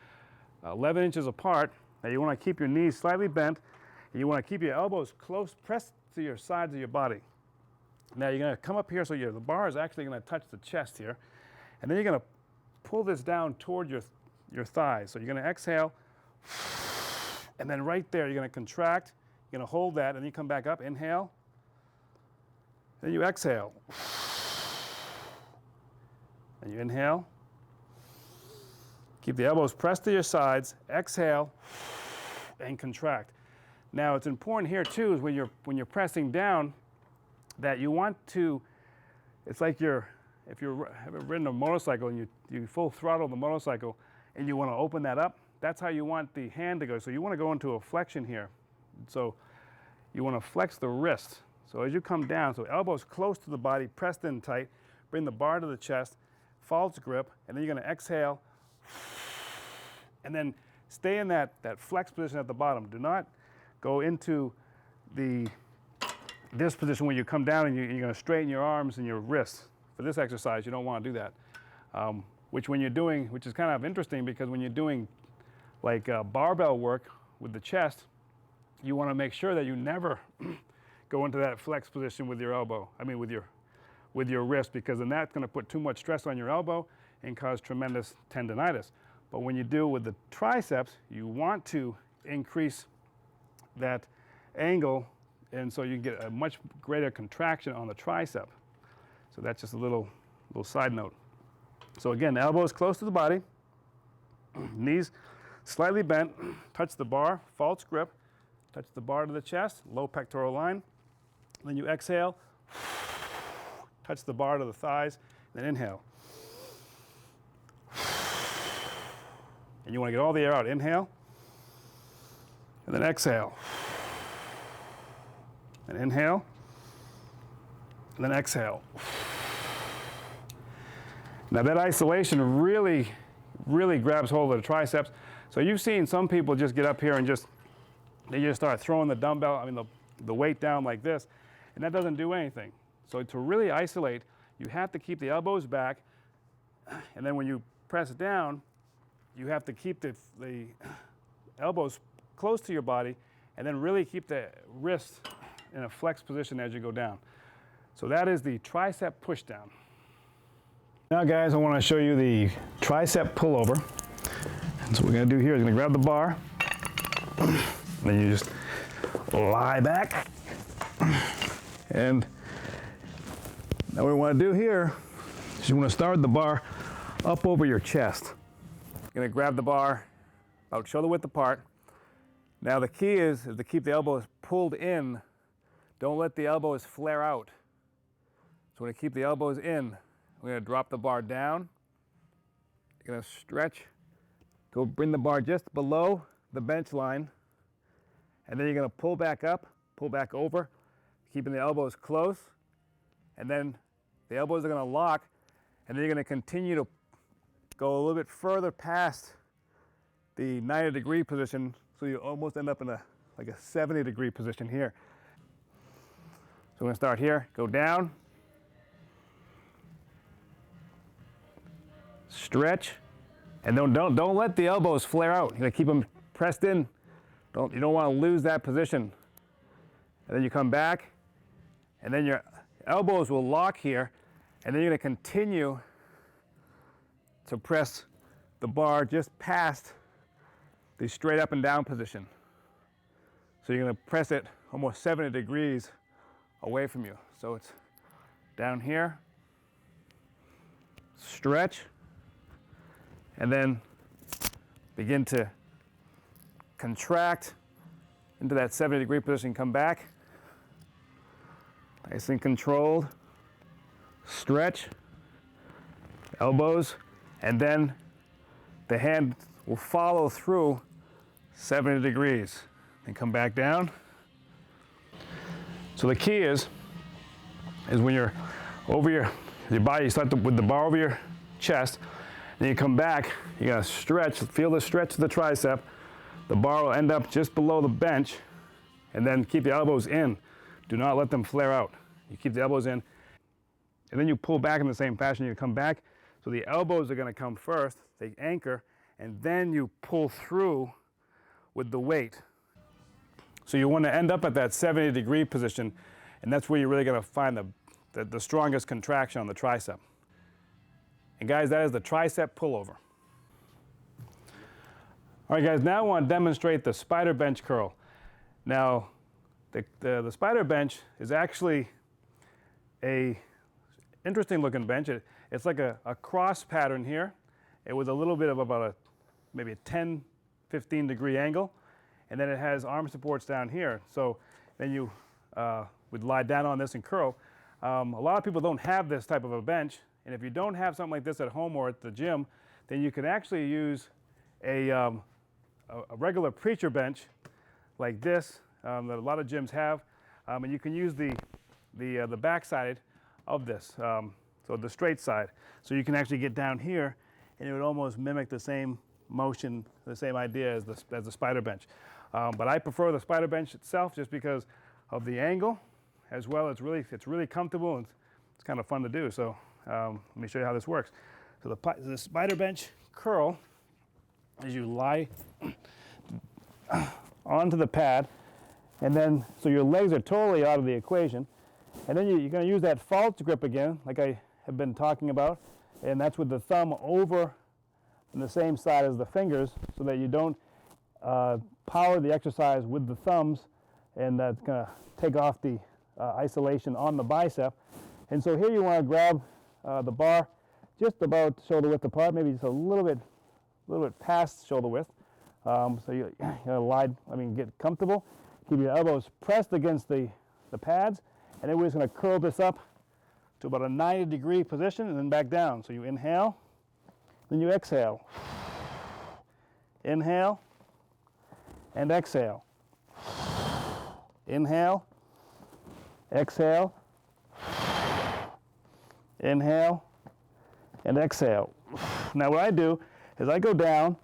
11 inches apart. Now you want to keep your knees slightly bent, and you want to keep your elbows close, pressed to your sides of your body. Now you're going to come up here, so the bar is actually going to touch the chest here, and then you're going to pull this down toward your thighs. So you're going to exhale, and then right there you're going to contract. You're going to hold that, and then you come back up, inhale, then you exhale, and you inhale. Keep the elbows pressed to your sides, exhale, and contract. Now it's important here too, is when you're pressing down, that you want to, it's like if you've ever ridden a motorcycle and you full throttle the motorcycle and you want to open that up, that's how you want the hand to go. So you want to go into a flexion here. So you want to flex the wrist. So as you come down, so elbows close to the body, pressed in tight, bring the bar to the chest, false grip, and then you're going to exhale, and then stay in that flex position at the bottom. Do not go into this position where you come down and you're going to straighten your arms and your wrists. For this exercise, you don't want to do that. Which is kind of interesting, because when you're doing like barbell work with the chest, you want to make sure that you never go into that flex position with your elbow. I mean with your wrist, because then that's going to put too much stress on your elbow and cause tremendous tendonitis. But when you do with the triceps, you want to increase that angle, and so you get a much greater contraction on the tricep. So that's just a little side note. So again, elbows close to the body, knees slightly bent, touch the bar, false grip, touch the bar to the chest, low pectoral line. Then you exhale, touch the bar to the thighs, then inhale. And And you want to get all the air out. Inhale, and then exhale. And inhale, and then exhale. Now that isolation really grabs hold of the triceps. So you've seen some people just get up here and they just start throwing the dumbbell, the weight down like this, and that doesn't do anything. So to really isolate, you have to keep the elbows back, and then when you press down, you have to keep the elbows close to your body, and then really keep the wrist in a flex position as you go down. So that is the tricep push down. Now guys, I want to show you the tricep pullover. And so what we're going to do here is going to grab the bar, and then you just lie back. And now what we want to do here is you want to start the bar up over your chest. You're going to grab the bar about shoulder width apart. Now the key is to keep the elbows pulled in. Don't let the elbows flare out. So we're going to keep the elbows in. We're going to drop the bar down. You're going to stretch. Go bring the bar just below the bench line. And then you're going to pull back up, pull back over, keeping the elbows close. And then the elbows are going to lock. And then you're going to continue to go a little bit further past the 90-degree position, so you almost end up in like a 70-degree position here. So we're going to start here, go down, stretch, and don't let the elbows flare out. You're going to keep them pressed in. You don't want to lose that position. And then you come back, and then your elbows will lock here, and then you're going to continue to press the bar just past the straight up and down position. So you're going to press it almost 70 degrees away from you. So it's down here, stretch, and then begin to contract into that 70-degree position. Come back, nice and controlled, stretch, elbows, and then the hand will follow through 70 degrees and come back down. So the key is when you're over your body, you start with the bar over your chest, and you come back, you gotta stretch, feel the stretch of the tricep. The bar will end up just below the bench, and then keep the elbows in. Do not let them flare out. You keep the elbows in, and then you pull back in the same fashion. You come back, so the elbows are gonna come first, they anchor, and then you pull through with the weight. So you want to end up at that 70-degree position, and that's where you're really going to find the strongest contraction on the tricep. And guys, that is the tricep pullover. All right guys, now I want to demonstrate the spider bench curl. Now, the spider bench is actually a interesting looking bench. It's like a cross pattern here. It was a little bit of about maybe a 10, 15 degree angle, and then it has arm supports down here. So then you would lie down on this and curl. A lot of people don't have this type of a bench, and if you don't have something like this at home or at the gym, then you can actually use a regular preacher bench like this that a lot of gyms have, and you can use the back side of this, so the straight side. So you can actually get down here, and it would almost mimic the same motion, the same idea as the spider bench. But I prefer the spider bench itself just because of the angle, as well as it's really comfortable and it's kind of fun to do. So let me show you how this works. So the spider bench curl is you lie onto the pad, and then so your legs are totally out of the equation, and then you're going to use that false grip again, like I have been talking about, and that's with the thumb over on the same side as the fingers, so that you don't power the exercise with the thumbs, and that's going to take off the isolation on the bicep. And so here you want to grab the bar just about shoulder width apart, maybe just a little bit past shoulder width. So you get comfortable. Keep your elbows pressed against the pads, and then we're just going to curl this up to about a 90-degree position and then back down. So you inhale, then you exhale. Inhale and exhale. Inhale, exhale, inhale, and exhale. Now what I do is I go down,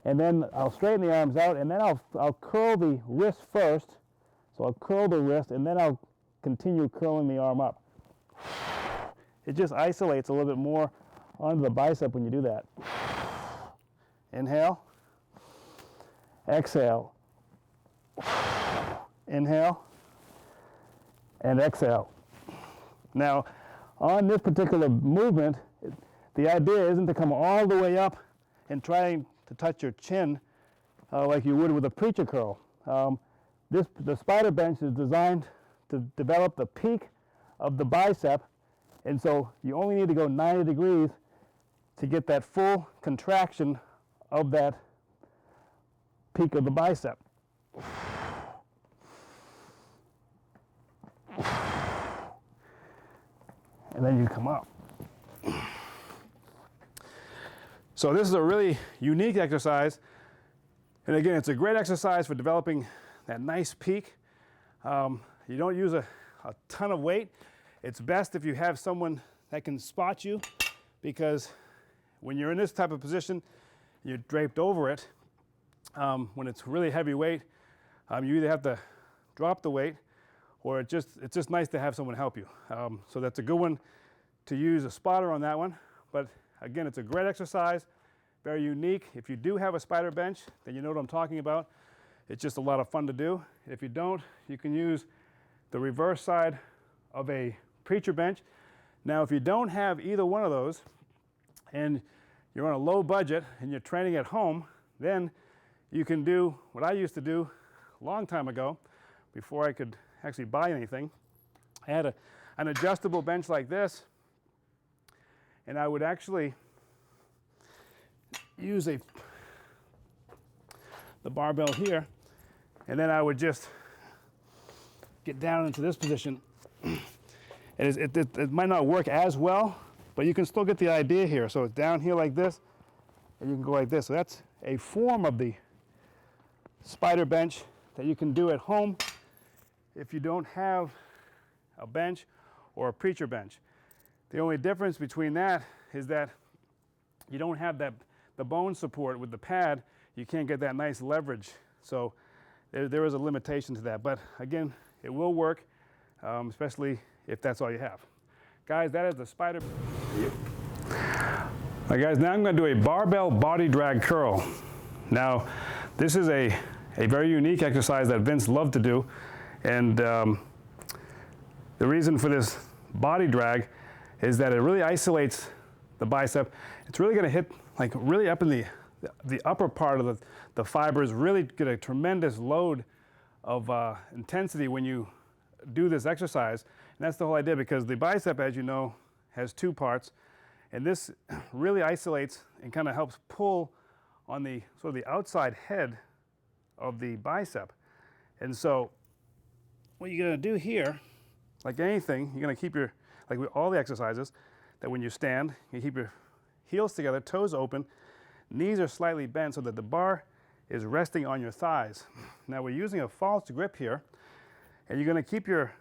and then I'll straighten the arms out, and then I'll curl the wrist first. So I'll curl the wrist, and then I'll continue curling the arm up. It just isolates a little bit more onto the bicep when you do that. Inhale, exhale, inhale, and exhale. Now, on this particular movement, the idea isn't to come all the way up and trying to touch your chin like you would with a preacher curl. The spider bench is designed to develop the peak of the bicep, and so you only need to go 90 degrees to get that full contraction of that peak of the bicep. And then you come up. So this is a really unique exercise, and again, it's a great exercise for developing that nice peak. You don't use a ton of weight. It's best if you have someone that can spot you, because when you're in this type of position, you're draped over it. When it's really heavy weight, you either have to drop the weight, or it's just nice to have someone help you. So that's a good one to use a spotter on that one. But again, it's a great exercise, very unique. If you do have a spider bench, then you know what I'm talking about. It's just a lot of fun to do. If you don't, you can use the reverse side of a preacher bench. Now, if you don't have either one of those, and you're on a low budget and you're training at home, then you can do what I used to do a long time ago, before I could actually buy anything. I had an adjustable bench like this, and I would actually use the barbell here, and then I would just get down into this position. It might not work as well, but you can still get the idea here. So it's down here like this, and you can go like this. So that's a form of the spider bench that you can do at home if you don't have a bench or a preacher bench. The only difference between that is that you don't have the bone support with the pad. You can't get that nice leverage. So there is a limitation to that. But again, it will work, especially if that's all you have. Guys, that is the spider. All right, guys, now I'm going to do a barbell body drag curl. Now, this is a very unique exercise that Vince loved to do. And the reason for this body drag is that it really isolates the bicep. It's really going to hit like really up in the upper part of the fibers, really get a tremendous load of intensity when you do this exercise. And that's the whole idea, because the bicep, as you know, has two parts, and this really isolates and kind of helps pull on the sort of the outside head of the bicep. And so what you're going to do here, like anything, you're going to keep your, like with all the exercises, that when you stand, you keep your heels together, toes open, knees are slightly bent so that the bar is resting on your thighs. Now we're using a false grip here, and you're going to keep your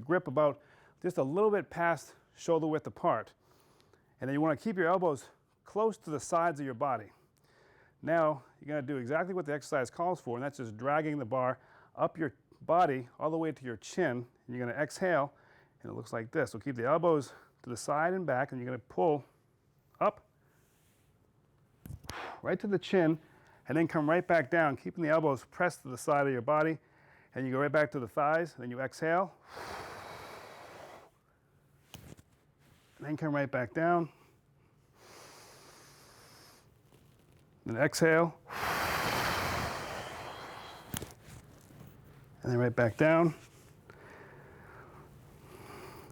grip about just a little bit past shoulder width apart. And then you want to keep your elbows close to the sides of your body. Now you're going to do exactly what the exercise calls for, and that's just dragging the bar up your body all the way to your chin. And you're going to exhale, and it looks like this. So keep the elbows to the side and back, and you're going to pull up right to the chin, and then come right back down, keeping the elbows pressed to the side of your body. And you go right back to the thighs, and then you exhale. And then come right back down. Then exhale. And then right back down.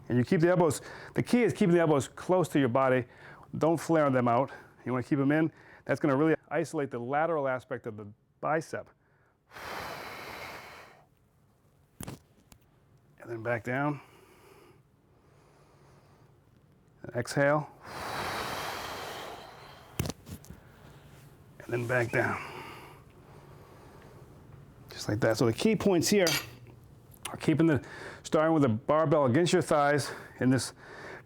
And you keep the elbows, the key is keeping the elbows close to your body. Don't flare them out. You want to keep them in. That's going to really isolate the lateral aspect of the bicep. And then back down. And exhale. and then back down. Just like that. So the key points here are starting with the barbell against your thighs in this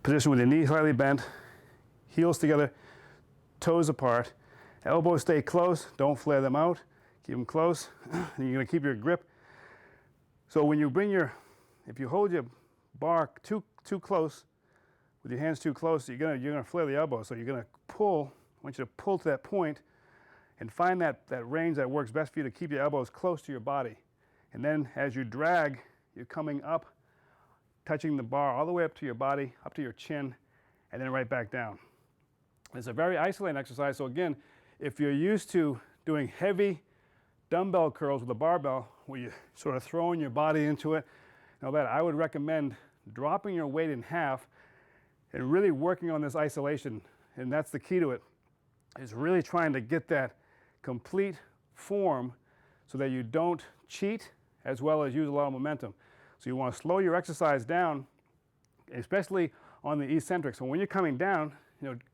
position with your knees slightly bent, heels together, toes apart, elbows stay close, don't flare them out, keep them close, and you're gonna keep your grip. So when you if you hold your bar too close, with your hands too close, you're gonna flare the elbow. So you're gonna pull. I want you to pull to that point and find that range that works best for you to keep your elbows close to your body. And then as you drag, you're coming up, touching the bar all the way up to your body, up to your chin, and then right back down. It's a very isolating exercise. So again, if you're used to doing heavy dumbbell curls with a barbell, where you're sort of throwing your body into it, I would recommend dropping your weight in half and really working on this isolation. And that's the key to it, is really trying to get that complete form so that you don't cheat as well as use a lot of momentum. So you want to slow your exercise down, especially on the eccentric. So when you're coming down,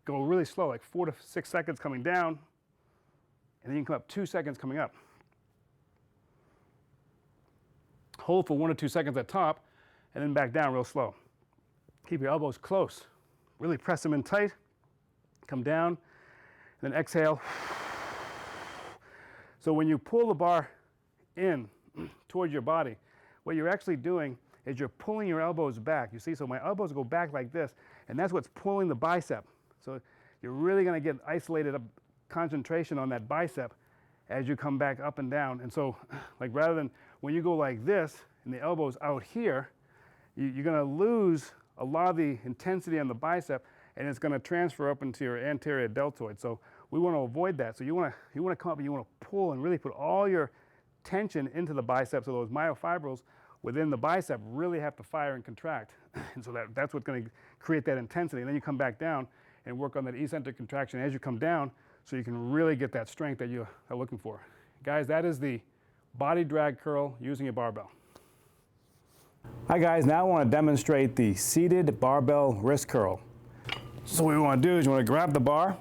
go really slow, like 4 to 6 seconds coming down, and then you can come up 2 seconds coming up. Hold for 1 or 2 seconds at top, and then back down real slow. Keep your elbows close. Really press them in tight. Come down, and then exhale. So when you pull the bar in towards your body, what you're actually doing is you're pulling your elbows back. You see, so my elbows go back like this, and that's what's pulling the bicep. So you're really going to get isolated concentration on that bicep as you come back up and down. And so, like, rather than when you go like this and the elbow's out here, you're going to lose a lot of the intensity on the bicep, and it's going to transfer up into your anterior deltoid. So we want to avoid that. So you want to come up and you want to pull and really put all your tension into the biceps. So those myofibrils within the bicep really have to fire and contract. And so that's what's going to create that intensity. And then you come back down and work on that eccentric contraction as you come down, so you can really get that strength that you are looking for. Guys, that is the body drag curl using a barbell. Hi guys, now I want to demonstrate the seated barbell wrist curl. So what you want to do is you want to grab the bar.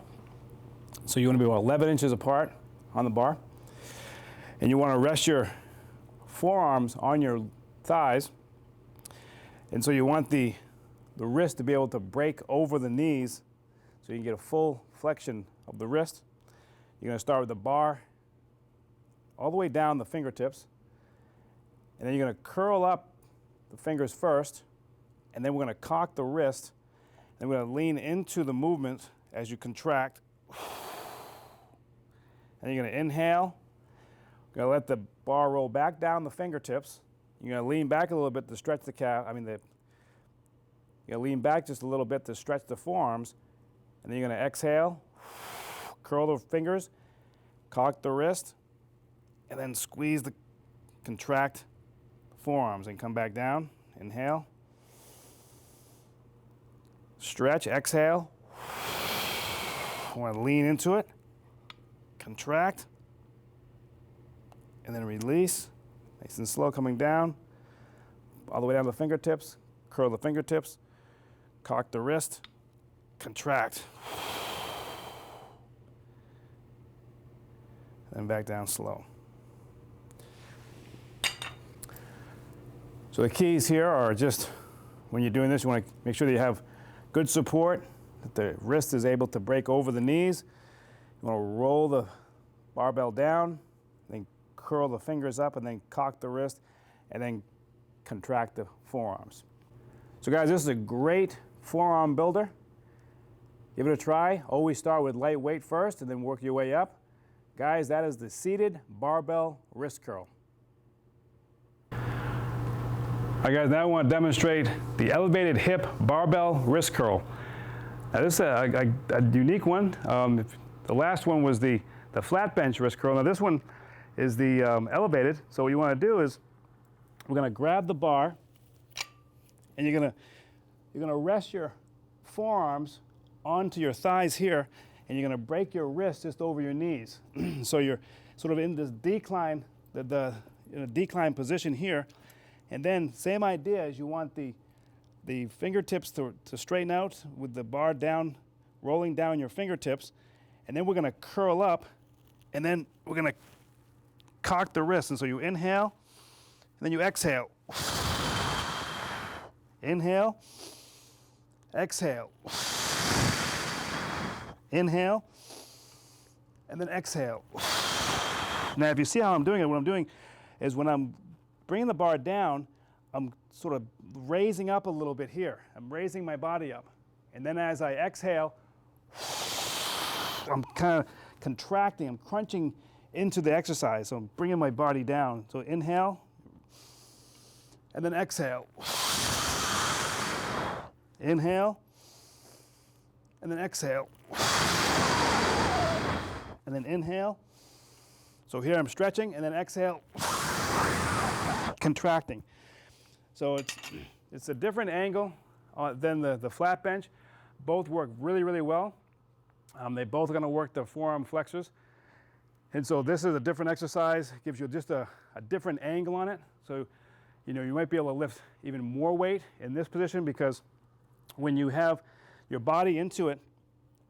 So you want to be about 11 inches apart on the bar. And you want to rest your forearms on your thighs. And so you want the wrist to be able to break over the knees so you can get a full flexion of the wrist. You're going to start with the bar all the way down the fingertips. And then you're going to curl up the fingers first. And then we're going to cock the wrist. And we're going to lean into the movement as you contract. And you're going to inhale. You're going to let the bar roll back down the fingertips. You're going to lean back a little bit to stretch the calf. You're going to lean back just a little bit to stretch the forearms. And then you're going to exhale, curl the fingers, cock the wrist, and then contract the forearms and come back down. Inhale. Stretch, exhale. I want to lean into it, contract, and then release. Nice and slow coming down, all the way down to the fingertips. Curl the fingertips, cock the wrist, contract. Then back down slow. So the keys here are just, when you're doing this, you want to make sure that you have good support, that the wrist is able to break over the knees. You want to roll the barbell down, then curl the fingers up, and then cock the wrist, and then contract the forearms. So guys, this is a great forearm builder. Give it a try. Always start with light weight first, and then work your way up. Guys, that is the seated barbell wrist curl. All right, guys, now I want to demonstrate the elevated hip barbell wrist curl. Now this is a unique one. The last one was the flat bench wrist curl. Now this one is the elevated. So what you want to do is we're going to grab the bar, and you're going to rest your forearms onto your thighs here, and you're going to break your wrist just over your knees. So you're sort of in this decline, in a decline position here. And then same idea, as you want the fingertips to straighten out with the bar down, rolling down your fingertips. And then we're going to curl up And then we're gonna cock the wrist. And so you inhale, and then you exhale. Inhale, exhale. Inhale, and then exhale. Now, if you see how I'm doing it, what I'm doing is when I'm bringing the bar down, I'm sort of raising up a little bit here. I'm raising my body up. And then as I exhale, I'm kind of contracting, I'm crunching into the exercise. So I'm bringing my body down. So inhale, and then exhale. Inhale, and then exhale. And then inhale. So here I'm stretching, and then exhale, contracting. So it's a different angle than the flat bench. Both work really, really well. They both are going to work the forearm flexors. And so this is a different exercise. It gives you just a different angle on it. So, you know, you might be able to lift even more weight in this position because when you have your body into it,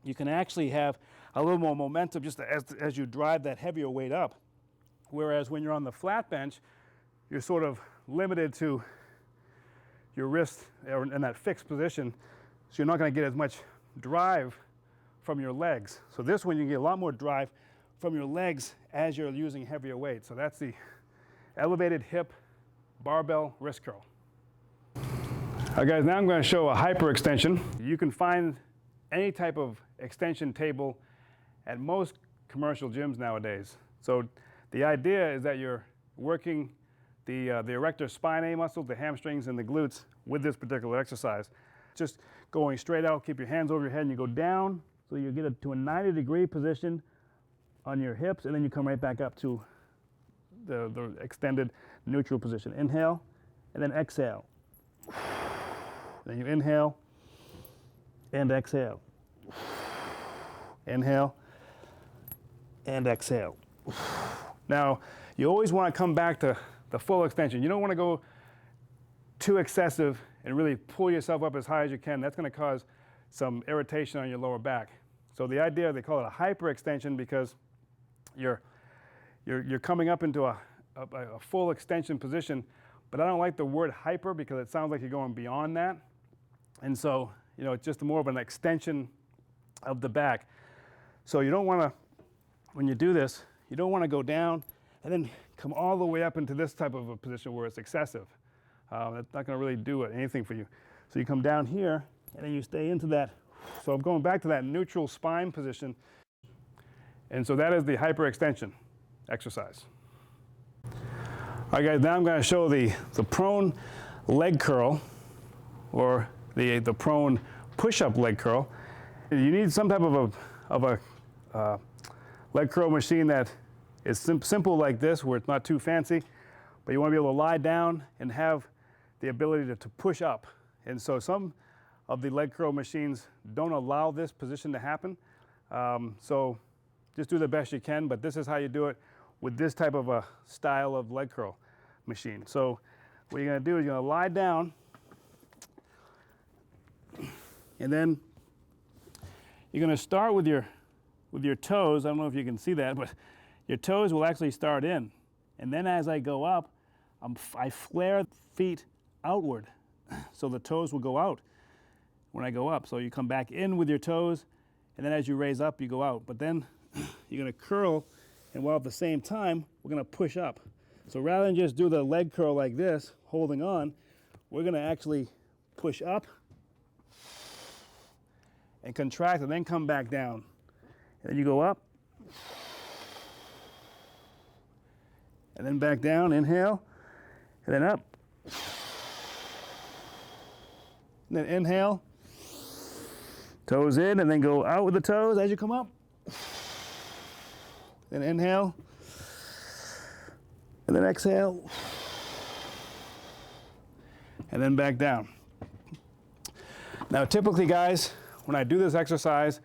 you can actually have a little more momentum just as you drive that heavier weight up. Whereas when you're on the flat bench, you're sort of limited to your wrist in that fixed position, so you're not going to get as much drive from your legs. So this one, you can get a lot more drive from your legs as you're using heavier weight. So that's the elevated hip barbell wrist curl. All right, guys, now I'm going to show a hyperextension. You can find any type of extension table at most commercial gyms nowadays. So the idea is that you're working the erector spinae muscles, the hamstrings and the glutes with this particular exercise. Just going straight out, keep your hands over your head and you go down so you get to a 90-degree position on your hips, and then you come right back up to the extended neutral position. Inhale, and then exhale. Then you inhale and exhale. Inhale and exhale. Now, you always want to come back to the full extension. You don't want to go too excessive and really pull yourself up as high as you can. That's going to cause some irritation on your lower back. So the idea, they call it a hyperextension because you're coming up into a full extension position, but I don't like the word hyper because it sounds like you're going beyond that. And so, you know, it's just more of an extension of the back. So you don't want to, when you do this, you don't want to go down and then come all the way up into this type of a position where it's excessive. That's not going to really do anything for you. So you come down here and then you stay into that. So I'm going back to that neutral spine position. And so that is the hyperextension exercise. All right, guys, now I'm going to show the prone leg curl, or the prone push-up leg curl. You need some type of a leg curl machine that is simple like this, where it's not too fancy, but you want to be able to lie down and have the ability to push up. And so some of the leg curl machines don't allow this position to happen. So just do the best you can, but this is how you do it with this type of a style of leg curl machine. So what you're going to do is you're going to lie down, and then you're going to start with your toes. I don't know if you can see that, but your toes will actually start in. And then as I go up, I flare feet outward. So the toes will go out when I go up. So you come back in with your toes, and then as you raise up, you go out. But then you're going to curl, and while at the same time, we're going to push up. So rather than just do the leg curl like this, holding on, we're going to actually push up and contract, and then come back down. And then you go up, and then back down, inhale, and then up. And then inhale, toes in, and then go out with the toes as you come up. Then inhale, and then exhale, and then back down. Now typically, guys, when I do this exercise,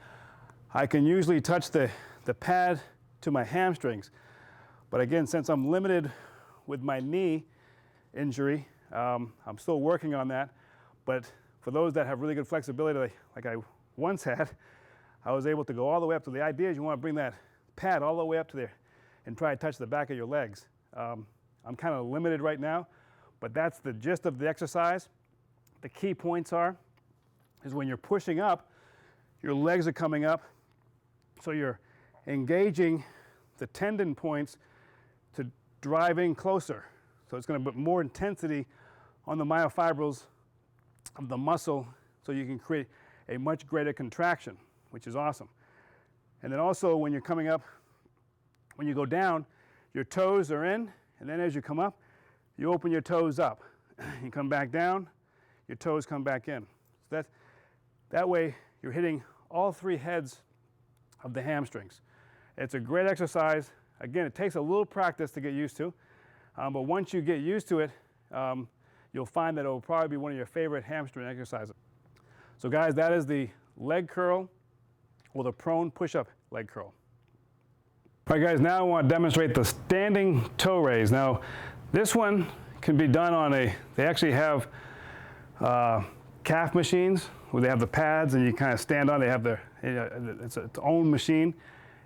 I can usually touch the pad to my hamstrings. But again, since I'm limited with my knee injury, I'm still working on that. But for those that have really good flexibility, like I once had, I was able to go all the way up. So the idea is you want to bring that pad all the way up to there and try to touch the back of your legs. I'm kind of limited right now, but that's the gist of the exercise. The key points is when you're pushing up, your legs are coming up, so you're engaging the tendon points to drive in closer. So it's going to put more intensity on the myofibrils of the muscle so you can create a much greater contraction, which is awesome. And then also when you're coming up, when you go down, your toes are in, and then as you come up, you open your toes up. You come back down, your toes come back in. So that way you're hitting all three heads of the hamstrings. It's a great exercise. Again, it takes a little practice to get used to, but once you get used to it, you'll find that it will probably be one of your favorite hamstring exercises. So guys, that is the leg curl or the prone push-up leg curl. All right guys, now I want to demonstrate the standing toe raise. Now this one can be done on they actually have calf machines where they have the pads and you kind of stand on. They have it's its own machine,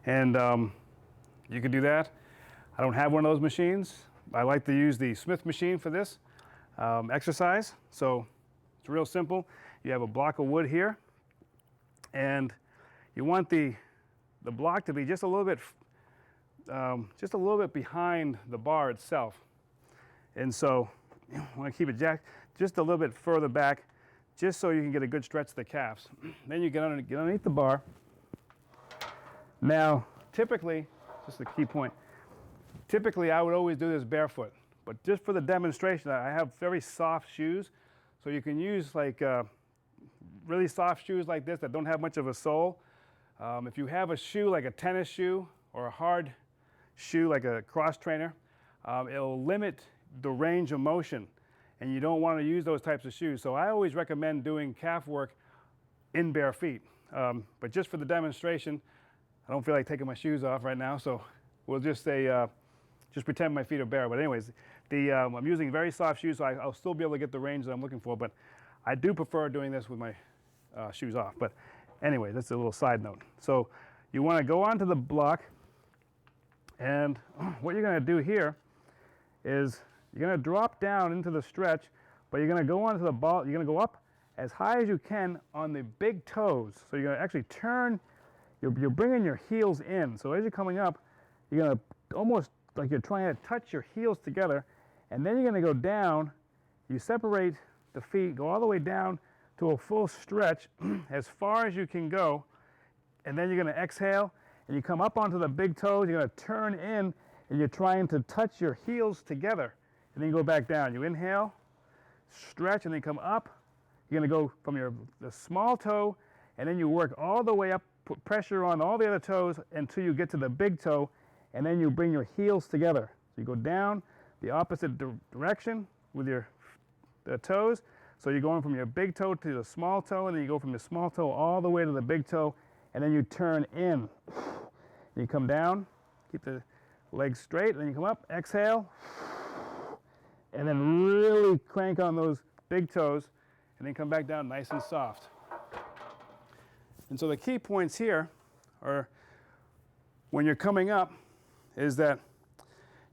and you can do that. I don't have one of those machines. I like to use the Smith machine for this exercise. So it's real simple. You have a block of wood here, and you want the block to be just a little bit behind the bar itself. And so you want to keep it jacked just a little bit further back, just so you can get a good stretch of the calves. Then you get underneath the bar. Now, typically, just a key point, typically I would always do this barefoot, but just for the demonstration, I have very soft shoes, so you can use like really soft shoes like this that don't have much of a sole. If you have a shoe like a tennis shoe or a hard shoe like a cross trainer, it'll limit the range of motion, and you don't want to use those types of shoes. So I always recommend doing calf work in bare feet. But just for the demonstration, I don't feel like taking my shoes off right now, so we'll just say, just pretend my feet are bare. But anyways, I'm using very soft shoes, so I'll still be able to get the range that I'm looking for, but I do prefer doing this with my shoes off. But anyway, that's a little side note. So you want to go onto the block, and what you're going to do here is you're going to drop down into the stretch, but you're going to go onto the ball. You're going to go up as high as you can on the big toes. So you're going to actually turn, you're bringing your heels in. So as you're coming up, you're going to almost like you're trying to touch your heels together, and then you're going to go down. You separate the feet, go all the way down to a full stretch as far as you can go, and then you're going to exhale, and you come up onto the big toes. You're going to turn in, and you're trying to touch your heels together, and then you go back down. You inhale, stretch, and then come up. You're going to go from the small toe, and then you work all the way up, put pressure on all the other toes until you get to the big toe, and then you bring your heels together. So you go down the opposite direction with the toes. So you're going from your big toe to the small toe, and then you go from the small toe all the way to the big toe, and then you turn in. And you come down, keep the legs straight, and then you come up, exhale, and then really crank on those big toes, and then come back down nice and soft. And so the key points here are when you're coming up is that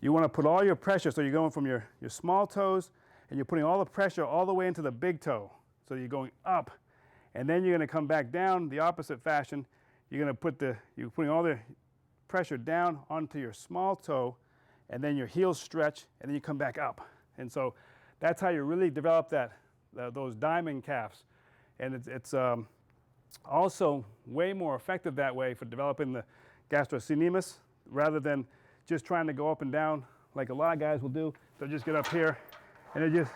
you want to put all your pressure, so you're going from your small toes, and you're putting all the pressure all the way into the big toe. So you're going up, and then you're going to come back down the opposite fashion. You're going to you're putting all the pressure down onto your small toe, and then your heels stretch, and then you come back up. And so that's how you really develop those diamond calves. And it's also way more effective that way for developing the gastrocnemius, rather than just trying to go up and down like a lot of guys will do. They'll just get up here, and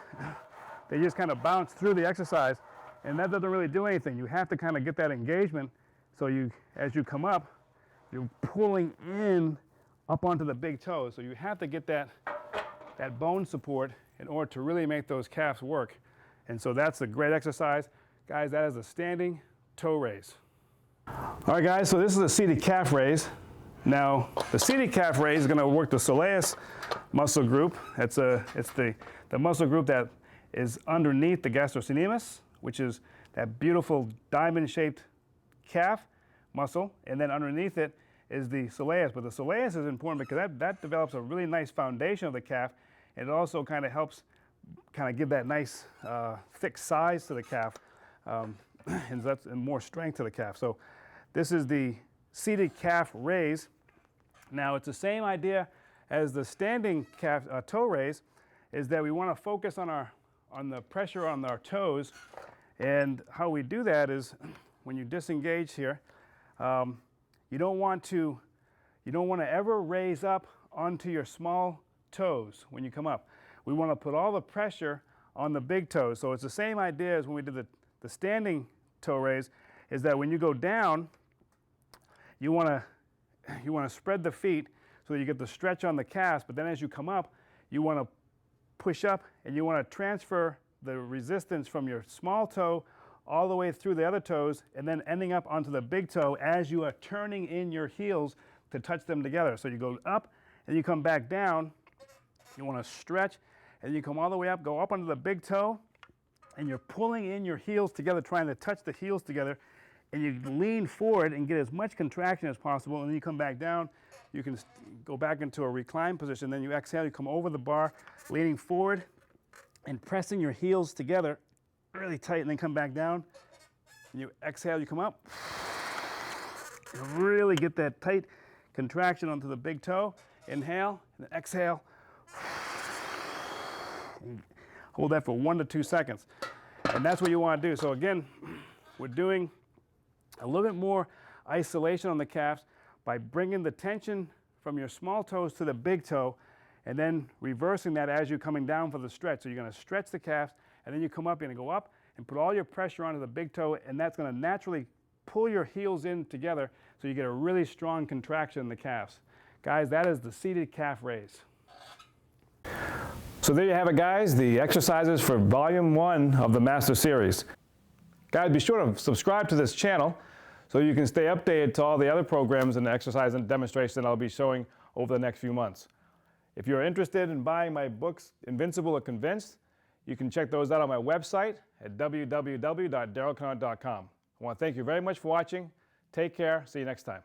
they just kind of bounce through the exercise, and that doesn't really do anything. You have to kind of get that engagement, so as you come up, you're pulling in up onto the big toes. So you have to get that bone support in order to really make those calves work. And so that's a great exercise. Guys, that is a standing toe raise. All right, guys, so this is a seated calf raise. Now, the seated calf raise is going to work the soleus muscle group. It's the muscle group that is underneath the gastrocnemius, which is that beautiful diamond-shaped calf muscle, and then underneath it is the soleus. But the soleus is important because that develops a really nice foundation of the calf, and it also kind of helps kind of give that nice thick size to the calf, and more strength to the calf. So this is the seated calf raise. Now it's the same idea as the standing calf toe raise, is that we want to focus on the pressure on our toes, and how we do that is when you disengage here, you don't want to ever raise up onto your small toes when you come up. We want to put all the pressure on the big toes. So it's the same idea as when we did the standing toe raise, is that when you go down, you want to spread the feet so that you get the stretch on the calves, but then as you come up, you want to push up and you want to transfer the resistance from your small toe all the way through the other toes and then ending up onto the big toe as you are turning in your heels to touch them together. So you go up and you come back down, you want to stretch, and you come all the way up, go up onto the big toe, and you're pulling in your heels together, trying to touch the heels together, and you lean forward and get as much contraction as possible, and then you come back down. You can go back into a reclined position, then you exhale, you come over the bar, leaning forward and pressing your heels together really tight, and then come back down. And you exhale, you come up. You really get that tight contraction onto the big toe. Inhale, and then exhale. Hold that for 1 to 2 seconds. And that's what you want to do. So again, we're doing a little bit more isolation on the calves by bringing the tension from your small toes to the big toe, and then reversing that as you're coming down for the stretch. So you're going to stretch the calves, and then you come up, you're going to go up and put all your pressure onto the big toe, and that's going to naturally pull your heels in together so you get a really strong contraction in the calves. Guys, that is the seated calf raise. So there you have it, guys, the exercises for Volume 1 of the Master Series. Guys, be sure to subscribe to this channel so you can stay updated to all the other programs and exercise and demonstrations that I'll be showing over the next few months. If you're interested in buying my books, Invincible or Convinced, you can check those out on my website at www.darylconant.com. I want to thank you very much for watching. Take care. See you next time.